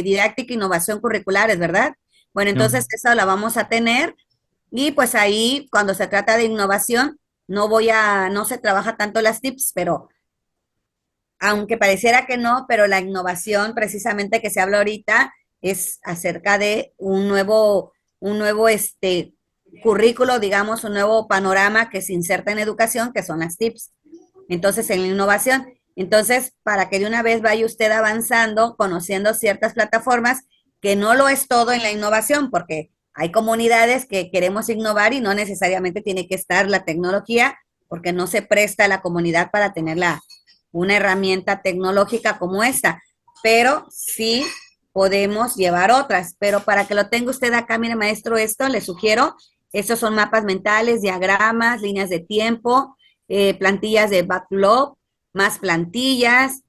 didáctica e innovación curriculares, ¿verdad? Bueno, entonces esa la vamos a tener y pues ahí cuando se trata de innovación, no se trabaja tanto las tips, pero aunque pareciera que no, pero la innovación precisamente que se habla ahorita es acerca de un nuevo currículo, digamos, un nuevo panorama que se inserta en educación, que son las TIPS. Entonces, en la innovación. Entonces, para que de una vez vaya usted avanzando, conociendo ciertas plataformas, que no lo es todo en la innovación, porque hay comunidades que queremos innovar y no necesariamente tiene que estar la tecnología, porque no se presta a la comunidad para tener una herramienta tecnológica como esta, pero sí podemos llevar otras. Pero para que lo tenga usted acá, mire, maestro, esto le sugiero, estos son mapas mentales, diagramas, líneas de tiempo, plantillas de backlog, más plantillas,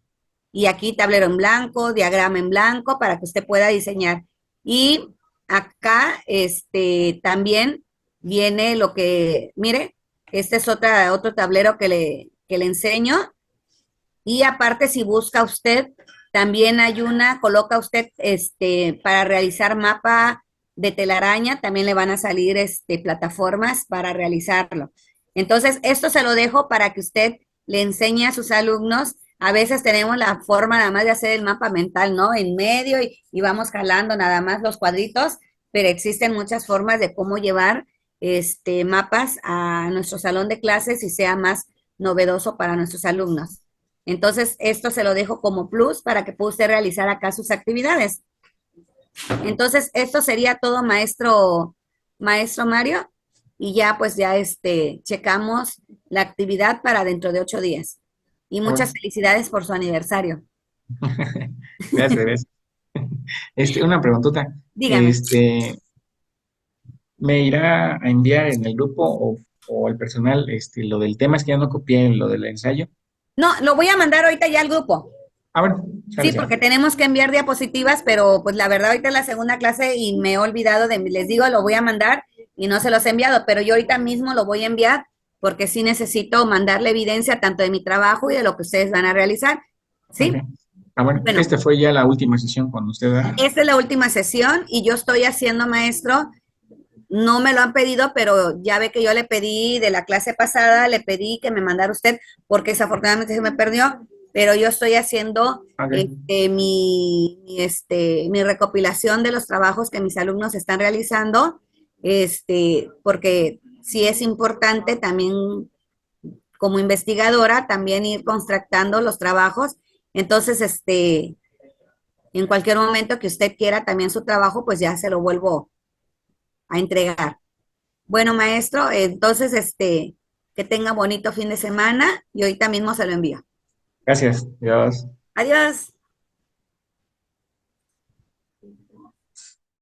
y aquí tablero en blanco, diagrama en blanco, para que usted pueda diseñar. Y acá, también viene lo que, mire, este es otro tablero que le enseño, y aparte, si busca usted, también coloca usted, para realizar mapa de telaraña, también le van a salir, plataformas para realizarlo. Entonces, esto se lo dejo para que usted le enseñe a sus alumnos. A veces tenemos la forma nada más de hacer el mapa mental, ¿no? En medio y vamos jalando nada más los cuadritos, pero existen muchas formas de cómo llevar, mapas a nuestro salón de clases y sea más novedoso para nuestros alumnos. Entonces, esto se lo dejo como plus para que pueda usted realizar acá sus actividades. Entonces, esto sería todo, maestro Mario, y ya pues ya checamos la actividad para dentro de 8 días. Y muchas felicidades por su aniversario. Gracias, gracias. Una preguntota. Dígame. ¿Me irá a enviar en el grupo o al personal lo del tema? Es que ya no copié lo del ensayo. No, lo voy a mandar ahorita ya al grupo. A ver, sale, Sí, porque tenemos que enviar diapositivas, pero pues la verdad ahorita es la segunda clase y me he olvidado les digo, lo voy a mandar y no se los he enviado, pero yo ahorita mismo lo voy a enviar porque sí necesito mandarle evidencia tanto de mi trabajo y de lo que ustedes van a realizar. ¿Sí? Ok. Bueno, Bueno, esta fue ya la última sesión con usted, ¿verdad? esta es la última sesión y yo estoy haciendo, maestro, no me lo han pedido, pero ya ve que yo le pedí de la clase pasada, le pedí que me mandara usted, porque desafortunadamente se me perdió, pero yo estoy haciendo Ok. mi recopilación de los trabajos que mis alumnos están realizando, porque sí es importante también como investigadora también ir constructando los trabajos. Entonces, en cualquier momento que usted quiera también su trabajo, pues ya se lo vuelvo a entregar. Bueno, maestro, entonces, que tenga bonito fin de semana y ahorita mismo se lo envío. Gracias. Dios. Adiós.